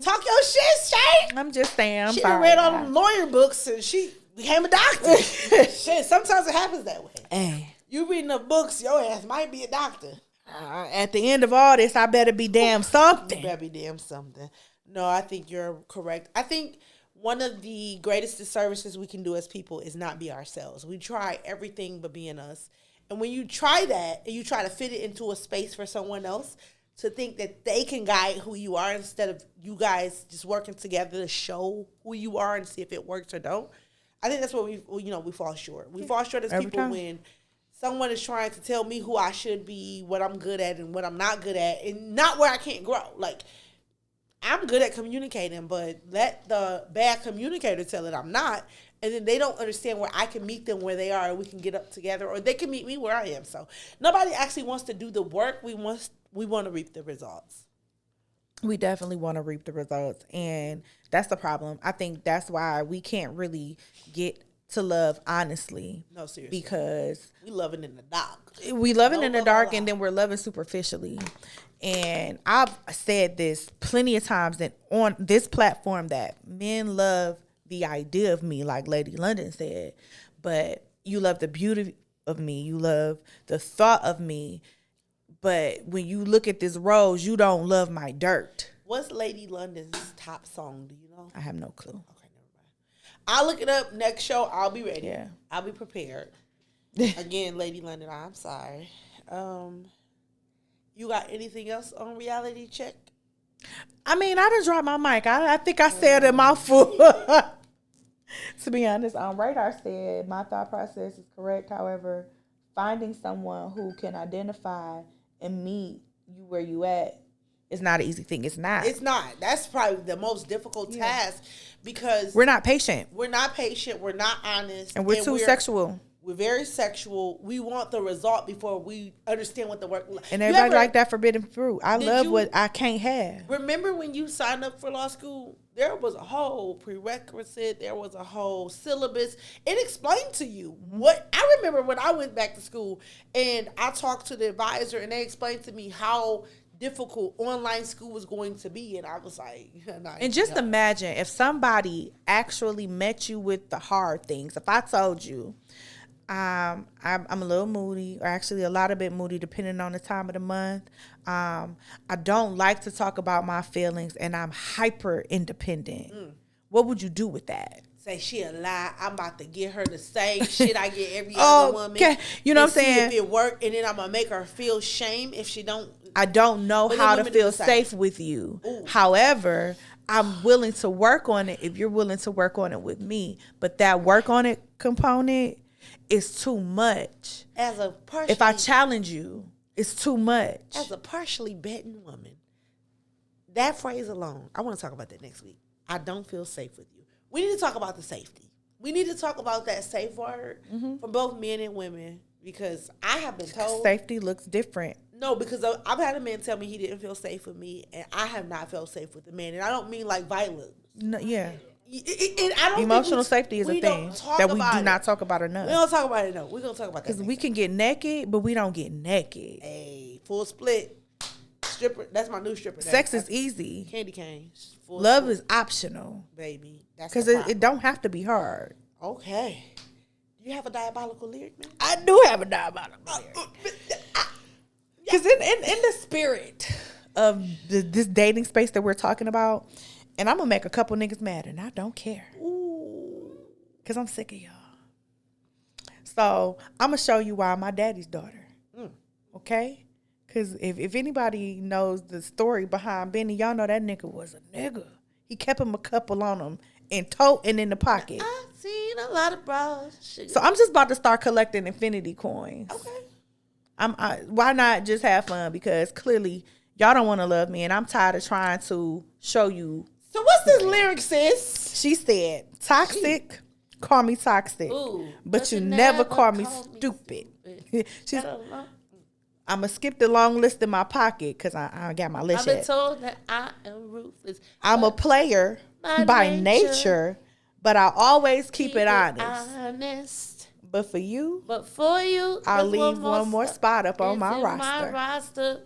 Talk your shit, Shay. I'm just saying. She read all them lawyer books and she became a doctor. Shit, sometimes it happens that way. Hey. You reading the books, your ass might be a doctor. At the end of all this, I better be damn something. You better be damn something. No, I think you're correct. I think one of the greatest disservices we can do as people is not be ourselves. We try everything but being us. And when you try that and you try to fit it into a space for someone else, to think that they can guide who you are instead of you guys just working together to show who you are and see if it works or don't. I think that's where we fall short. We fall short as people when someone is trying to tell me who I should be, what I'm good at and what I'm not good at, and not where I can't grow. Like, I'm good at communicating, but let the bad communicator tell it I'm not. And then they don't understand where I can meet them where they are and we can get up together, or they can meet me where I am. So nobody actually wants to do the work. We want to reap the results. We definitely want to reap the results. And that's the problem. I think that's why we can't really get to love honestly. No, seriously. Because we loving in the dark. We loving in the dark, and then we're loving superficially. And I've said this plenty of times that on this platform that men love the idea of me, like Lady London said, but you love the beauty of me. You love the thought of me. But when you look at this rose, you don't love my dirt. What's Lady London's top song? Do you know? I have no clue. Okay, never mind. I'll look it up next show. I'll be ready. Yeah. I'll be prepared. Again, Lady London, I'm sorry. You got anything else on reality check? I mean, I done dropped my mic. I think I said a mouthful. To be honest, Radar said my thought process is correct. However, finding someone who can identify and meet you where you at is not an easy thing. It's not. It's not. That's probably the most difficult task, because we're not patient. We're not patient. We're not honest. And we're too sexual. We're very sexual. We want the result before we understand what the work is. And everybody like that forbidden fruit. I love what I can't have. Remember when you signed up for law school? There was a whole prerequisite. There was a whole syllabus. It explained to you what. I remember when I went back to school and I talked to the advisor and they explained to me how difficult online school was going to be, and I was like, and just imagine if somebody actually met you with the hard things. If I told you, I'm a little moody, or actually a lot of bit moody, depending on the time of the month. I don't like to talk about my feelings, and I'm hyper independent. What would you do with that? say she a lie. I'm about to get her the same shit I get every other woman. Okay, you know what I'm saying? See if it work, and then I'm gonna make her feel shame if she don't. I don't know But how then to women do feel the same. safe with you. Ooh. However, I'm willing to work on it if you're willing to work on it with me. But that work on it component is too much. As a partially, If I challenge you, it's too much. as a partially betting woman, that phrase alone, I want to talk about that next week. I don't feel safe with you. We need to talk about the safety. We need to talk about that safe word for both men and women, because I have been told Safety looks different. no, because I've had a man tell me he didn't feel safe with me, and I have not felt safe with a man, and I don't mean like violence. No, yeah. And I don't Emotional think safety is a we thing don't talk that we about do it. not talk about We enough. don't talk about it. No, we're gonna talk about that. Because we can get naked, but we don't get naked. Hey, full split stripper. That's my new stripper name. Sex is easy. Candy cane. Full Love split, is optional. baby. That's Because the it don't have to be hard. okay. Do you have a diabolical lyric, man? I do have a diabolical lyric. Because in the spirit of this dating space that we're talking about, and I'm going to make a couple niggas mad, and I don't care. Because I'm sick of y'all. So I'm going to show you why I'm my daddy's daughter. Okay? Because if anybody knows the story behind Benny, y'all know that nigga was a nigga. He kept him a couple on him and in the pocket. I've seen a lot of bras. So I'm just about to start collecting infinity coins. Okay. Why not just have fun? Because clearly y'all don't want to love me, and I'm tired of trying to show you. So what's this lyric, sis? She said, "Toxic, call me toxic, Ooh, but you never call me stupid." She's, I'm gonna skip the long list in my pocket because I got my list I've been yet. told that I am ruthless. I'm a player by nature, but I always keep it honest. But for you, But for you, I'll there's leave one more spot up on my roster.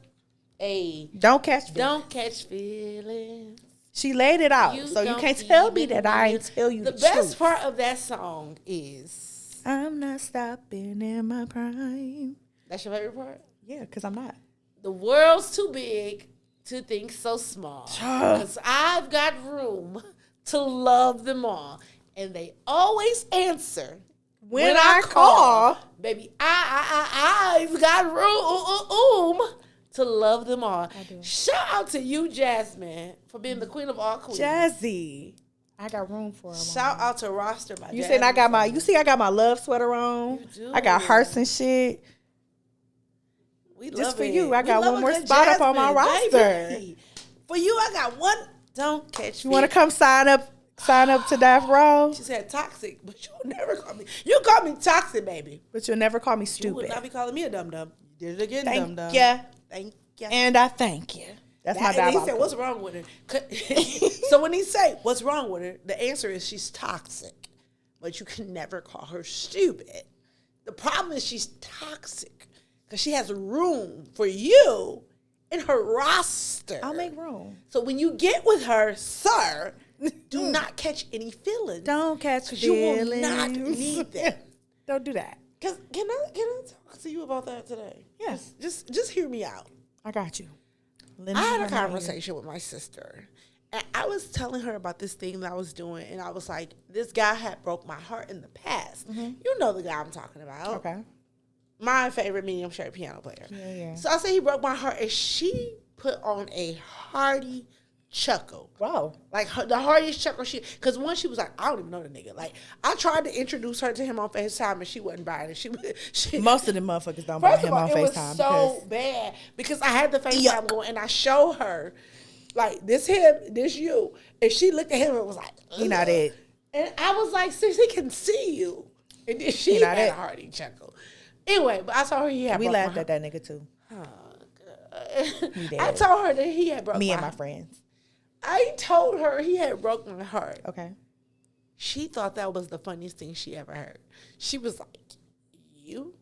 Hey, Don't catch feelings. don't catch feelings. She laid it out, so you don't can't tell me even that I know. ain't tell you the best truth. part of that song is I'm not stopping in my prime. that's your favorite part. Yeah, because I'm not. The world's too big to think so small. Because I've got room to love them all, and they always answer when I call. Baby, I've got room to love them all. Shout out to you, Jasmine, for being the queen of all queens. Jazzy. I got room for him. Shout out to Roster by You Jasmine. said I got my love sweater on. You do. I got hearts and shit. We Just love for it. you, I We got love one a more good spot up on my Jasmine, roster. baby. For you, I got one. Don't catch You me. want to come sign up to Death Row? She said toxic, but you'll never call me. You call me toxic, baby. But you'll never call me You would stupid. not be calling me a dum dum. You did it again, Thank dum dum. ya. Thank you. And I thank you. That's my And he said, diabolical. "What's wrong with her?" So when he say, "What's wrong with her?" the answer is she's toxic, but you can never call her stupid. The problem is she's toxic because she has room for you in her roster. I'll make room. So when you get with her, sir, do not catch any feelings. Don't catch 'Cause feelings. you will not need them. Don't do that. Cause can I talk to you about that today? Yes. Just hear me out. I got you. I had a conversation with my sister, and I was telling her about this thing that I was doing, and I was like, this guy had broke my heart in the past. You know the guy I'm talking about. Okay. My favorite medium shirt piano player. Yeah. So I said he broke my heart, and she put on a hearty chuckle. Wow. Like the hardest chuckle because once she was like, I don't even know the nigga. Like I tried to introduce her to him on FaceTime and she wasn't buying it. She Most of the motherfuckers don't buy first him of all, on it was FaceTime. so bad because I had the FaceTime going and I showed her like this him, this you, and she looked at him and was like, He not it. And I was like, sis, he can see you. And then she not had it. a hearty chuckle. Anyway, but I told her he had. We broke laughed my at that nigga too. heart. I told her that he had broke Me my and my heart. friends. I told her he had broke my heart. Okay. She thought that was the funniest thing she ever heard. She was like, you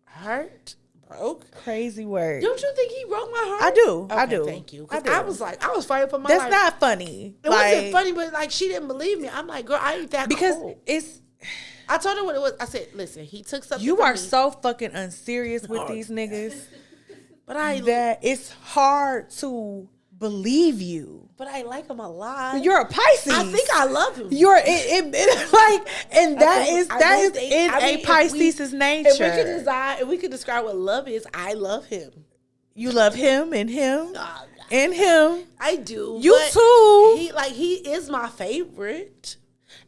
hurt? Broke? Crazy word. Don't you think he broke my heart? I do. Okay, I do. Thank you. I 'Cause do. I was like, I was fighting for my That's life. not funny. It wasn't funny, but like she didn't believe me. I'm like, girl, I ain't that because cold. it's I told her what it was. I said, listen, he took something you from are me, so fucking unserious with Oh, these niggas but I that it's hard to believe you. But I like him a lot. You're a Pisces. I think I love him. You're like, and that is in a Pisces' nature. If we could describe what love is, I love him. You love him and him and him. I do. You too. He is my favorite.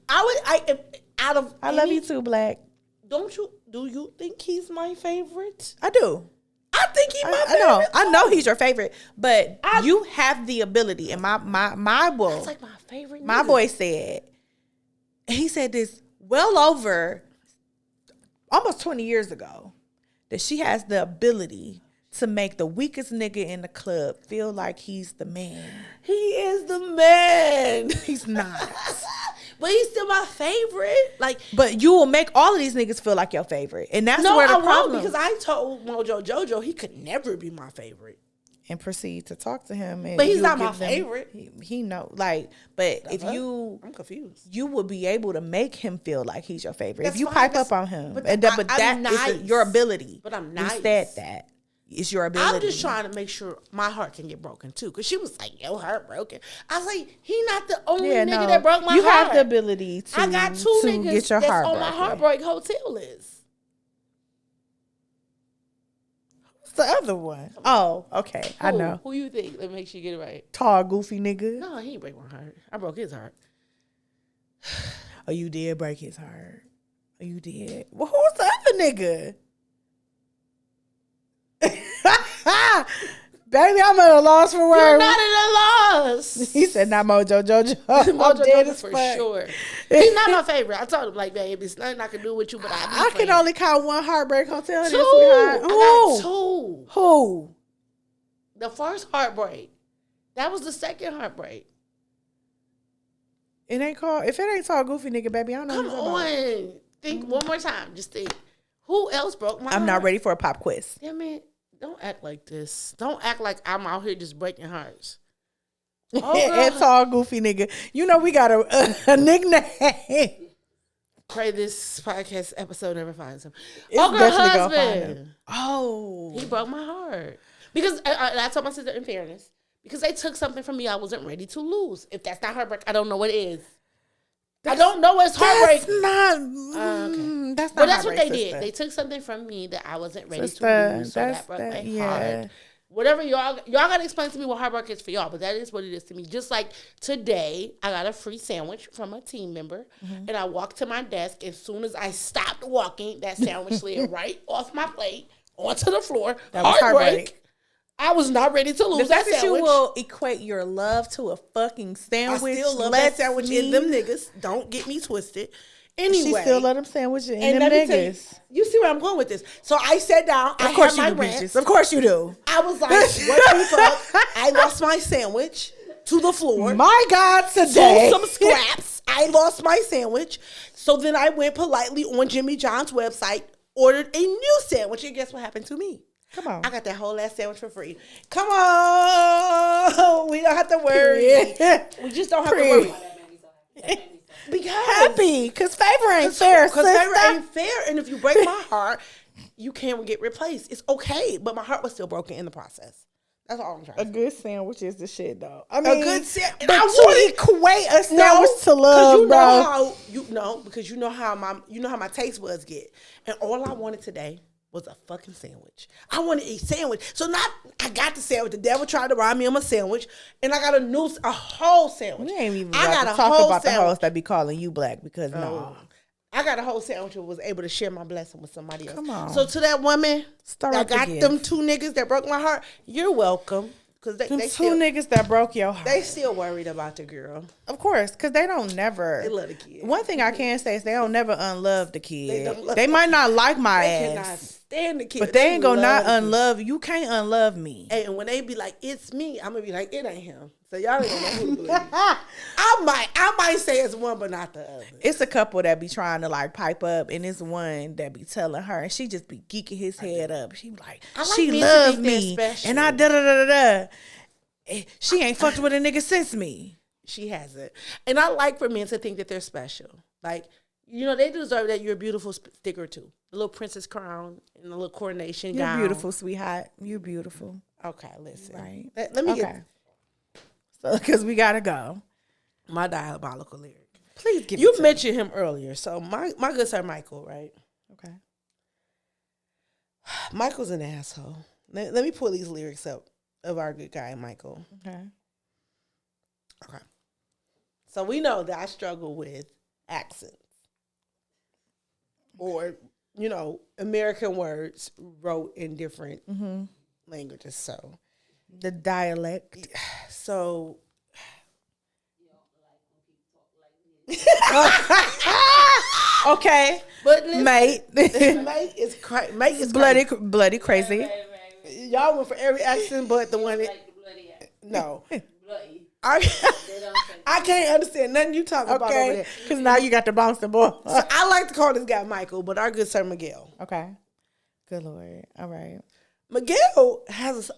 I love you too, Black. Do you think he's my favorite? I do. I think he's my favorite. I know he's your favorite, but you have the ability. And my boy, that's like my favorite. My boy said, he said this well over almost 20 years ago, that she has the ability to make the weakest nigga in the club feel like he's the man. He is the man. He's not. But he's still my favorite. But you will make all of these niggas feel like your favorite. And that's where the problem. Won't, because I told Mojo Jojo he could never be my favorite. And proceed to talk to him. And but he's not my favorite. He know. I'm confused. You will be able to make him feel like he's your favorite. That's if you fine. pipe up on him. But that nice. is your ability. But I'm nice. We said that. It's your ability. I'm just trying to make sure my heart can get broken too. Because she was like, your heart broken. I was like, he not the only nigga that broke my heart. You have the ability to, I got two niggas get your heart that's on broken. my heartbreak hotel list. What's the other one? Oh, okay. I know. Who you think? Let me make sure you get it right. Tall, goofy nigga. No, he didn't break my heart. I broke his heart. Oh, you did break his heart. Oh, you did. Well, who's the other nigga? Baby, I'm at a loss for words. You're not at a loss. He said, not Mojo Jojo. Mojo Jojo for sure. He's not my favorite. I told him, like, babe, it's nothing I can do with you, but I can only count one heartbreak hotel. Two. I got two. Who? The first heartbreak. That was the second heartbreak. It ain't called. If it ain't tall, goofy nigga, baby, I don't know. Come on. Think one more time. Just think. Who else broke my heart? I'm not ready for a pop quiz. Yeah, man. Don't act like this. Don't act like I'm out here just breaking hearts. Oh, and tall, goofy nigga. You know we got a nickname. Pray this podcast episode never finds him. It's definitely gonna find him. Oh. He broke my heart. Because I told my sister in fairness, because they took something from me I wasn't ready to lose. If that's not heartbreak, I don't know what it is. I don't know what's heartbreak. That's not. Okay. That's not. Well, that's what they sister. did. They took something from me that I wasn't ready to lose. So that broke my heart. Whatever y'all gotta explain to me what heartbreak is for y'all, but that is what it is to me. Just like today, I got a free sandwich from a team member, and I walked to my desk. As soon as I stopped walking, that sandwich slid right off my plate onto the floor. That was heartbreak. I was not ready to lose that sandwich. You will equate your love to a fucking sandwich. I still love that sandwich and them niggas. Don't get me twisted. Anyway. She still love them sandwiches and them niggas. You see where I'm going with this. So I sat down. Of course you do, bitches. Of course you do. I was like, what the fuck? I lost my sandwich to the floor. My God, today. Some scraps. I lost my sandwich. So then I went politely on Jimmy John's website, ordered a new sandwich, and guess what happened to me? Come on. I got that whole last sandwich for free. Come on. We don't have to worry. We just don't have to worry. Because happy. Because favor ain't fair. Because favor ain't fair. And if you break my heart, you can't get replaced. It's okay. But my heart was still broken in the process. That's all I'm trying to say. A good sandwich is the shit, though. I mean, a good sandwich. But to equate a sandwich to love, because you know how my taste buds get. And all I wanted today was a fucking sandwich. I wanted a sandwich. So I got the sandwich. The devil tried to rob me of my sandwich, and I got a whole sandwich. We ain't even got to talk about the hoes that be calling you black because no. I got a whole sandwich and was able to share my blessing with somebody else. Come on. So to that woman that got them two niggas that broke my heart, you're welcome. Because they two niggas that broke your heart. They still worried about the girl. Of course, because they don't never. They love the kid. One thing I can say is they don't never unlove the kid. They might not like my ass. They cannot stand the kid. But they ain't gonna not unlove. You can't unlove me. Hey, and when they be like, it's me, I'm gonna be like, it ain't him. So y'all ain't gonna know who to believe. I might say it's one, but not the other. It's a couple that be trying to like pipe up, and it's one that be telling her, and she just be geeking his head up. She be like she loves me, and I da da da da da. She ain't fucked with a nigga since me. She hasn't. And I like for men to think that they're special. Like, they deserve that you're a beautiful sticker too. The little princess crown and the little coronation gown. You're beautiful, sweetheart. You're beautiful. Okay, listen. Right. Let me get... So, because we got to go. My diabolical lyric. Please give You it to mentioned him earlier. So my good sir Michael, right? me. Okay. Michael's an asshole. Let me pull these lyrics up of our good guy, Michael. Okay. Okay. So we know that I struggle with accents. Or, American words wrote in different languages. So The dialect. So Okay. but listen, Mate. mate is bloody crazy. Y'all went for every accent but the one that, no. Bloody. I They don't say I can't understand nothing you talking about over Okay. there. Because now you got the bouncing ball. So I like to call this guy Michael, but our good sir Miguel. Okay. Good Lord. All right. Miguel has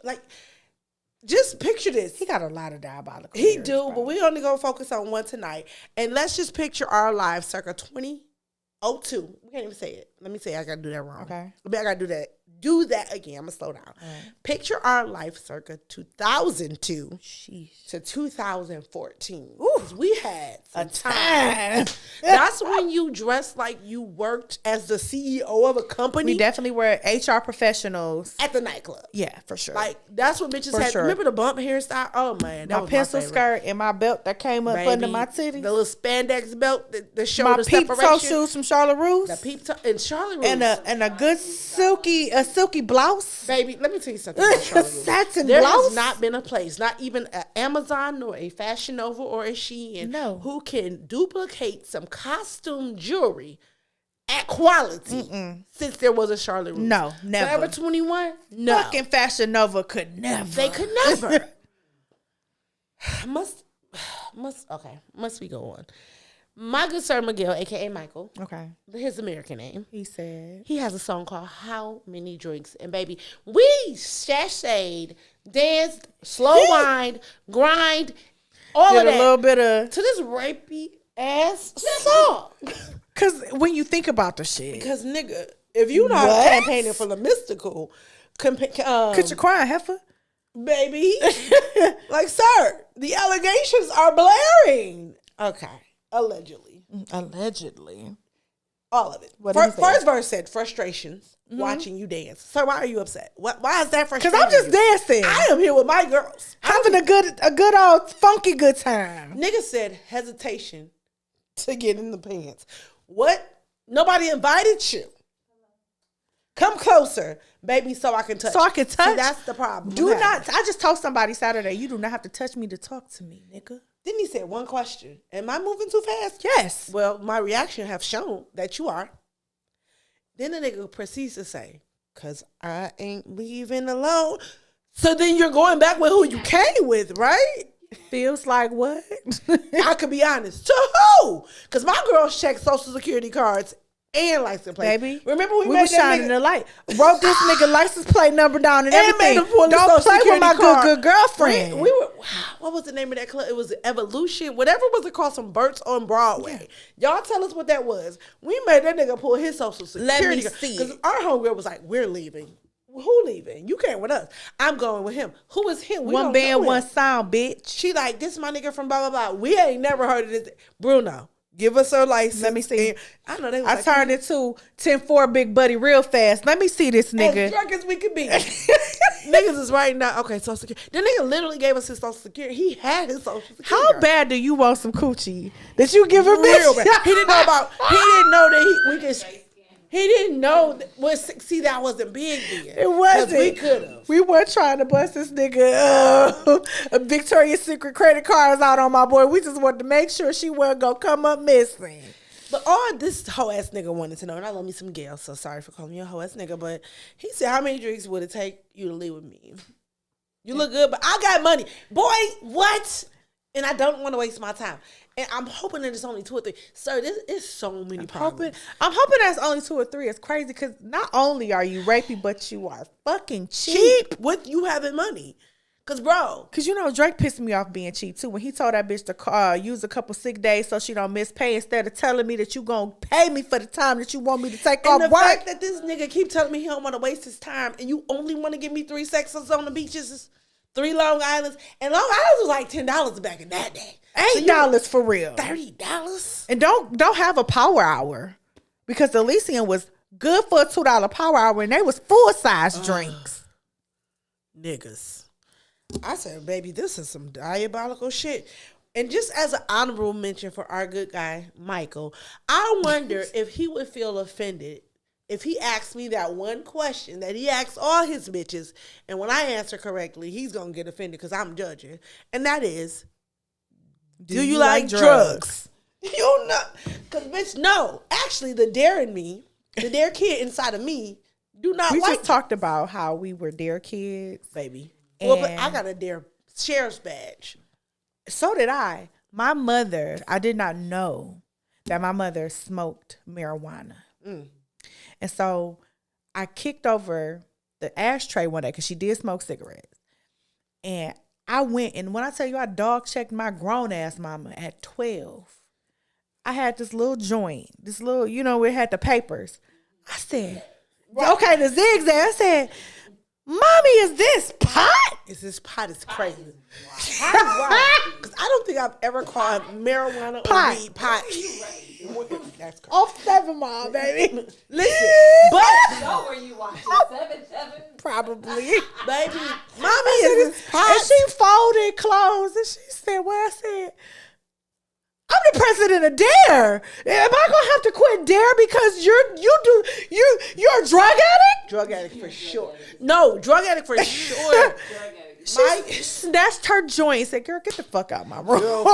just picture this. He got a lot of diabolical. He lyrics, do, bro. but we only gonna focus on one tonight. And let's just picture our lives circa 2002. We can't even say it. Let me say I gotta do that wrong. Okay. I gotta do that. Do that again. I'm gonna slow down. right. Picture our life circa 2002 Sheesh. to 2014. Ooh, we had some Time. That's when you dressed like you worked as the CEO of a company We definitely were HR professionals. at the nightclub. Yeah, for sure. Like that's what bitches For had. sure. Remember the bump hairstyle? Oh man, that my was pencil my favorite. skirt and my belt that came up under my titties. The little spandex belt, the My shoulder peep toe separation. shoes from Charlotte Russe. The peep toe and Charlie Rose. and a good silky blouse. Baby, let me tell you something about Charlie Rose. Satin There blouse. has not been a place, not even an Amazon nor a Fashion Nova or a Shein, No. who can duplicate some costume jewelry at quality since there was a Charlotte Rose. No, never. Forever 21? No. Fucking Fashion Nova could never. They could never. must we go on? My good sir Miguel, aka Michael, Okay. his American name. He said. He has a song called How Many Drinks? And baby, we sashayed, danced, slow wind, grind, all Did of a that little bit of. to this rapey ass song. Because when you think about the shit. Because nigga, if you not What? campaigning for the mystical, Could you cry, heifer? baby, like sir, the allegations are blaring. Okay, allegedly. Allegedly. All of it. What did he say? First verse said frustrations watching you dance. So why are you upset? Why is that frustrating? Because I'm just dancing. I am here with my girls. having a good old funky good time. Nigga said hesitation to get in the pants. What? Nobody invited you. Come closer, baby, so I can touch. So I can touch? See, that's the problem. Do I'm having. not. I just told somebody Saturday, you do not have to touch me to talk to me, nigga. Then he said one question. Am I moving too fast? Yes. Well, my reaction have shown that you are. Then the nigga proceeds to say, cause I ain't leaving alone. So then you're going back with who you came with, right? Feels like what? I could be honest. To who? Cause my girls check social security cards and license plate. Baby, Remember we we made was that shining nigga, the light. Wrote this nigga license plate number down and and everything. made him pull his Don't social play with security my card. good girlfriend. We were, what was the name of that club? It was Evolution. Whatever was it called, some Burt's on Broadway. Y'all tell us what that was. We made that nigga pull his social security me see because it. our homegirl was like, we're leaving. Who leaving? You came with us. I'm going with him. Who is him? We One don't band, know one him. sound, bitch. She like, this my nigga from blah, blah, blah. We ain't never heard of this. Bruno, give us her license. Let me see. And I know they was I like, turned it to 10-4 Big Buddy real fast. Let me see this as nigga. drunk as we could be. Niggas is right now. Okay, social security. The nigga literally gave us his social security. He had his social security. How card. bad do you want some coochie that you give a Real bitch? bad. He didn't know about. He didn't know that we could. He didn't know that. See, that wasn't big then. It wasn't. We could have. We weren't trying to bust this nigga a Victoria's Secret credit cards out on my boy. We just wanted to make sure she wasn't gonna come up missing. But all this hoe ass nigga wanted to know, and I love me some Gail, so sorry for calling you a hoe ass nigga. But he said, "How many drinks would it take you to leave with me? You look good, but I got money, boy. What? And I don't want to waste my time. And I'm hoping that it's only 2 or 3. Sir, this is so many problems. I'm hoping that's only 2 or 3. It's crazy because not only are you rapey, but you are fucking cheap. Cheap with you having money, cause bro, Cause you know Drake pissed me off being cheap too when he told that bitch to use a couple sick days so she don't miss pay instead of telling me that you gonna pay me for the time that you want me to take and off the work. fact that this nigga keep telling me he don't want to waste his time, and you only want to give me 3 sexes on the beaches, 3 Long Islands. And Long Island was like $10 back in that day. $8 for real. $30. And don't have a power hour because the Elysian was good for a $2 power hour and they was full size drinks. Niggas. I said, baby, this is some diabolical shit. And just as an honorable mention for our good guy, Michael, I wonder if he would feel offended if he asked me that one question that he asks all his bitches, and when I answer correctly, he's going to get offended because I'm judging. And that is, do you like drugs? You know, because bitch, no. Actually, the dare in me, the dare kid inside of me, do not We like just talked about how we were dare kids. baby. Well, but I got a dare sheriff's badge. So did I. My mother, I did not know that my mother smoked marijuana. And so I kicked over the ashtray one day because she did smoke cigarettes. And I went, and when I tell you I dog checked my grown ass mama at 12, I had this little joint, this little, you know, it had the papers. I said, okay, the zigzag. I said, Mommy, is this pot? Is this pot is crazy. Because I don't think I've ever called marijuana Pot. or weed pot. That's crazy. Off 7 Mile, baby. Listen, but Know where you watch it. 7. Probably. baby, mommy is this pot. And she folded clothes and she said, well, I said, I'm the president of DARE. Am I gonna have to quit DARE because you're a drug addict? Drug addict for sure. No, drug addict for sure. She snatched her joint and said, girl, get the fuck out of my room.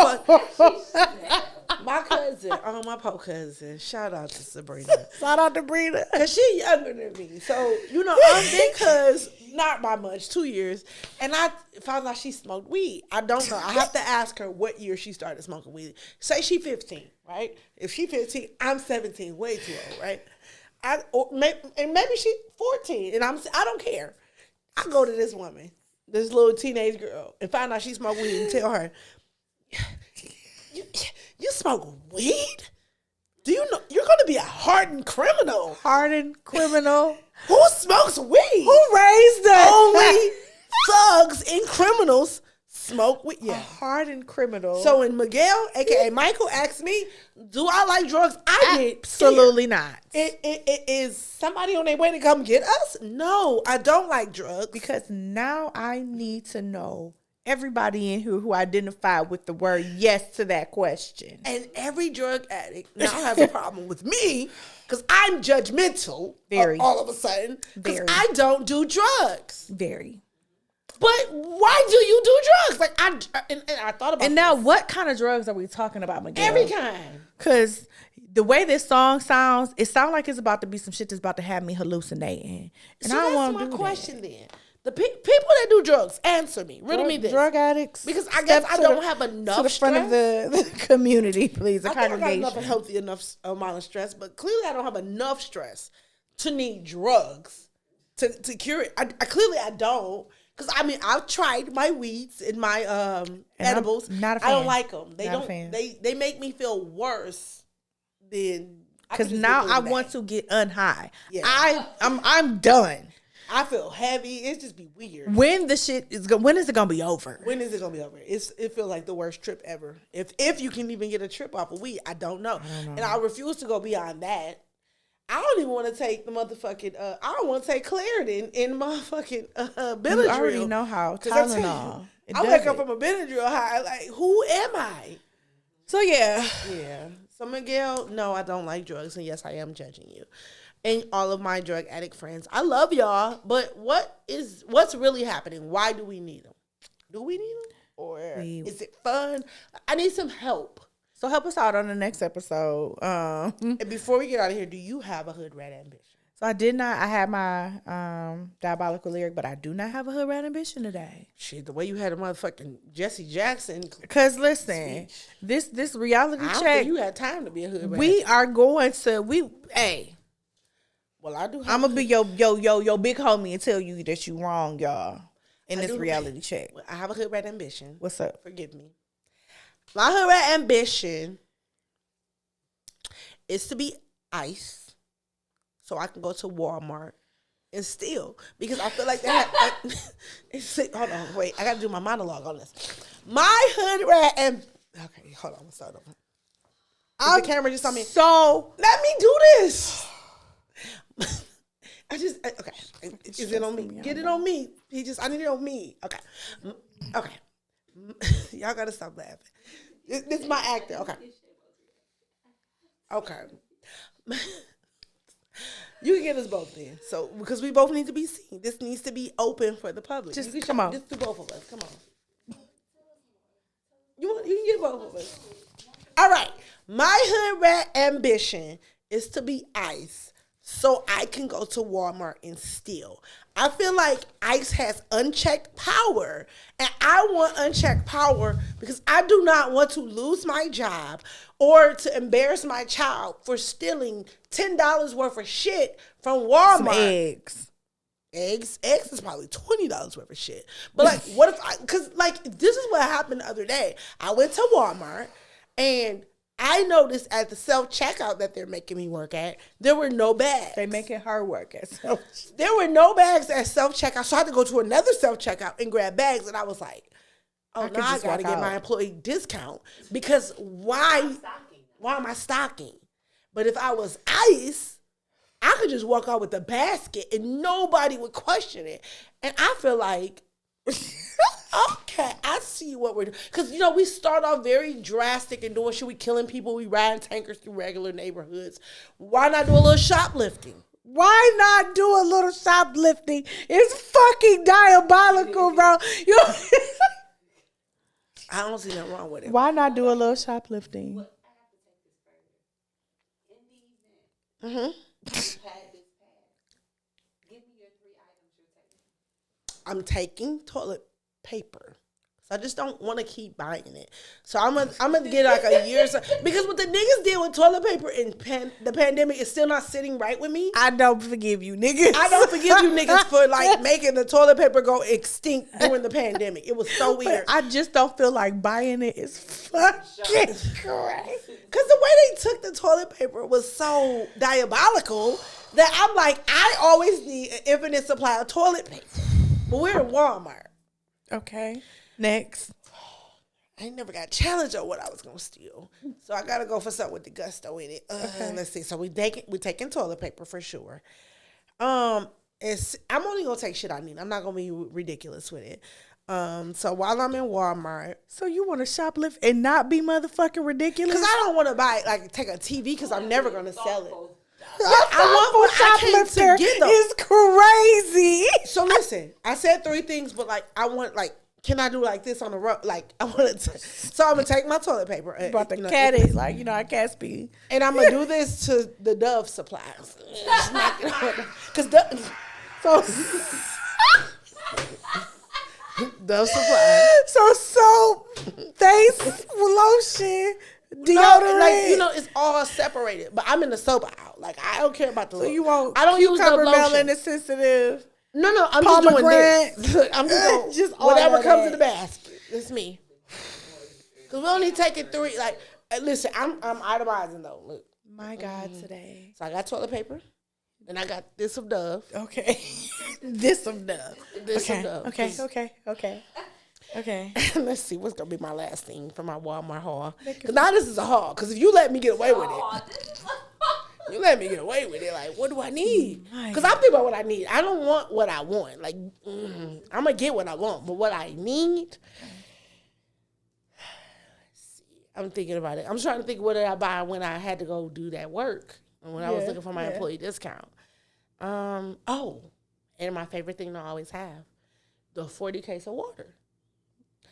My cousin, my poor cousin, shout out to Sabrina. Shout out to Brina. Because she younger than me. So, you know, I'm big cuz, not by much, 2 years. And I found out she smoked weed. I don't know. I have to ask her what year she started smoking weed. Say she 15, right? If she 15, I'm 17, way too old, right? Maybe she's 14, and I don't care. I go to this woman, this little teenage girl, and find out she smoked weed and tell her, you smoke weed? Do you know you're going to be a hardened criminal? Hardened criminal. Who smokes weed? Who raised them? Only thugs and criminals smoke weed. A Yeah. hardened criminal. So when Miguel, aka Michael, asked me, "Do I like drugs?" I did. Absolutely not. It is somebody on their way to come get us? No, I don't like drugs. Because now I need to know everybody in here who identified with the word yes to that question. And every drug addict now has a problem with me because I'm judgmental. Very. All of a sudden, because Very. I don't do drugs. Very. But why do you do drugs? Like and I thought about. And now, this. what kind of drugs are we talking about, Miguel? Every kind. Because the way this song sounds, it sounds like it's about to be some shit that's about to have me hallucinating. And So I don't that's want my to do question then. The people that do drugs, answer me. Riddle me this. Drug addicts. Because I guess step I to don't the- have enough to the front of the community, please. The I think I got congregation. enough healthy enough amount of stress, but clearly I don't have enough stress to need drugs to cure it. I clearly I don't. Because I mean I've tried my weeds and my edibles. I'm not a I don't fan. like them. They Not a don't. fan. They make me feel worse than. Because now I want to get unhigh. Yeah. I'm done. I feel heavy. It just be weird. When the shit is when is it gonna be over? When is it gonna be over? It feels like the worst trip ever. If you can even get a trip off of weed, I don't know. And I refuse to go beyond that. I don't even want to take the motherfucking. I don't want to take Claritin in motherfucking Benadryl. You already know how 'Cause I tell Tylenol. you, It I does wake up it. from a Benadryl high. Like, who am I? So yeah, Yeah. So Miguel, no, I don't like drugs, and yes, I am judging you. And all of my drug addict friends, I love y'all, but what's really happening? Why do we need them? Do we need them, or is it fun? I need some help. so help us out on the next episode. And before we get out of here, do you have a hood rat ambition? So I did not. I had my diabolical lyric, but I do not have a hood rat ambition today. Shit, the way you had a motherfucking Jesse Jackson. Cause listen, this reality I don't check, think you had time to be a hood rat. we are going to Hey, Well, I do. Have I'm gonna be your big homie and tell you that you wrong, y'all. In this do. reality check, I have a hood rat ambition. what's up? Forgive me. My hood rat ambition is to be ice, so I can go to Walmart and steal because I feel like they had. Hold on, wait. I got to do my monologue on this. My hood rat and okay, hold on. I'm gonna start over. The camera just on me. So Let me do this. Okay. Is it on me? Get it on me. I need it on me. Okay. Okay. Y'all gotta stop laughing. This is my actor. Okay. Okay. You can get us both then. So because we both need to be seen. This needs to be open for the public. Just come on. Just do both of us. Come on. You can get both of us. All right. My hood rat ambition is to be ICE so I can go to Walmart and steal. I feel like ICE has unchecked power, and I want unchecked power because I do not want to lose my job or to embarrass my child for stealing $10 worth of shit from Walmart. some eggs. Eggs is probably $20 worth of shit. But like, what if because like this is what happened the other day. I went to Walmart and I noticed at the self-checkout that they're making me work at, there were no bags. They making her work at self. There were no bags at self-checkout, so I had to go to another self-checkout and grab bags. And I was like, oh, now I got to get my employee discount because why am I stocking? But if I was ICE, I could just walk out with a basket and nobody would question it. And I feel like, okay, I see what we're doing. Because, you know, we start off very drastic and doing shit. We killing people. We riding tankers through regular neighborhoods. Why not do a little shoplifting? Why not do a little shoplifting? It's fucking diabolical, bro. I don't see nothing wrong with it. Why not do a little shoplifting? Mm-hmm. I'm taking toilet paper. So I just don't want to keep buying it. So I'm gonna get like a year or so. Because what the niggas did with toilet paper in the pandemic is still not sitting right with me. I don't forgive you, niggas. I don't forgive you niggas for like making the toilet paper go extinct during the pandemic. It was so weird. But I just don't feel like buying it is fucking correct. Because the way they took the toilet paper was so diabolical that I'm like, I always need an infinite supply of toilet paper. But we're in Walmart. Okay. Next. I ain't never got challenged on what I was gonna steal, so I gotta go for something with the gusto in it. Okay. Let's see. So we taking toilet paper for sure. I'm only gonna take shit I need. I'm not gonna be ridiculous with it. So while I'm in Walmart, So you want to shoplift and not be motherfucking ridiculous? because I don't want to take a TV because I'm never gonna sell it. I want shoplifter get them. is crazy. So listen, I said 3 things, but like I want like. Can I do like this on the road? Like I want to. So I'm gonna take my toilet paper. About the cat is like, you know, I can't speak. And I'm gonna do this to the Dove supplies. Because so Dove supplies. So soap, face lotion, deodorant. Like, you know, it's all separated. But I'm in the soap aisle. Like I don't care about the. So you want? I don't use the cucumber lotion. melon is sensitive. No, I'm just doing this. I'm just doing Just all whatever of comes that. in the basket. It's me. Because we only taking 3. Like, listen, I'm itemizing though. Look. My God, today. So I got toilet paper, and I got this of Dove. Okay. This of Dove. This Okay. of Dove. Okay. Let's see what's gonna be my last thing for my Walmart haul. Because now this is a haul. Because if you let me get away with it, you let me get away with it. Like, what do I need? Because I'm thinking about what I need. I don't want what I want. Like, I'm gonna get what I want, but what I need. Let's see. I'm thinking about it. I'm trying to think what did I buy when I had to go do that work and when I was looking for my employee discount. And my favorite thing to always have, the 40 case of water.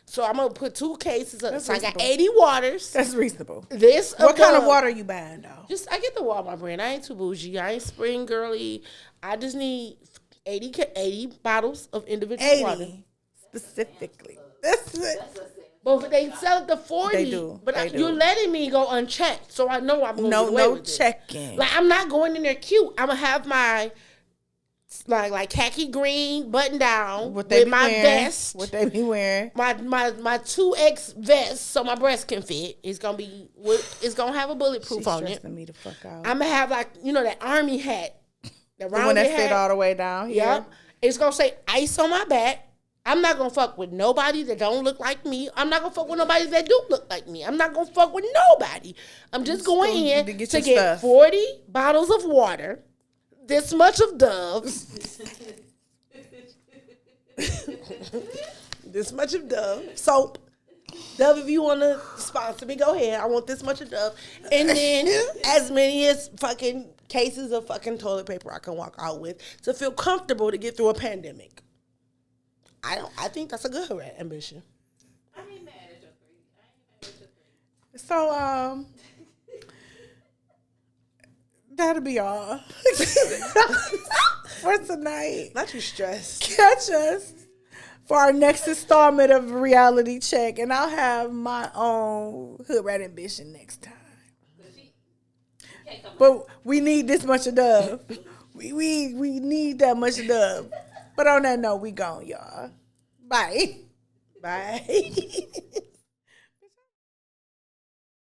So I'm gonna put 2 cases of. So I got 80 waters. That's reasonable. What kind of water are you buying though? I get the Walmart brand. I ain't too bougie. I ain't spring girly. I just need 80 bottles of individual water. Specifically. That's it. But they sell it to 40. They do. But They do. you're letting me go unchecked, so I know I'm gonna get away with it. checking. Like I'm not going in there cute. I'm gonna have my like khaki green button down with my vest. What they be wearing? My 2X vest so my breast can fit. It's gonna have a bulletproof on it. Stressing me the fuck out. I'm gonna have like, you know, that army hat The one that rounded fit hat. all the way down here. Yep. It's gonna say ice on my back. I'm not gonna fuck with nobody that don't look like me. I'm not gonna fuck with nobody that do look like me. I'm not gonna fuck with nobody. I'm just going in to get stuff. 40 bottles of water, this much of Dove, this much of Dove, soap. Dove, if you want to sponsor me, go ahead. I want this much of Dove. And then as many as fucking cases of fucking toilet paper I can walk out with to feel comfortable to get through a pandemic. I think that's a good Hoodrat ambition. I ain't mad at your 3. I ain't mad at your 3. So, that'll be all for tonight. Not too stressed. Catch us for our next installment of Reality Check, and I'll have my own Hoodrat ambition next time. But we need this much of Dove. We need that much of Dove. But on that note, we gone, y'all. Bye. Bye.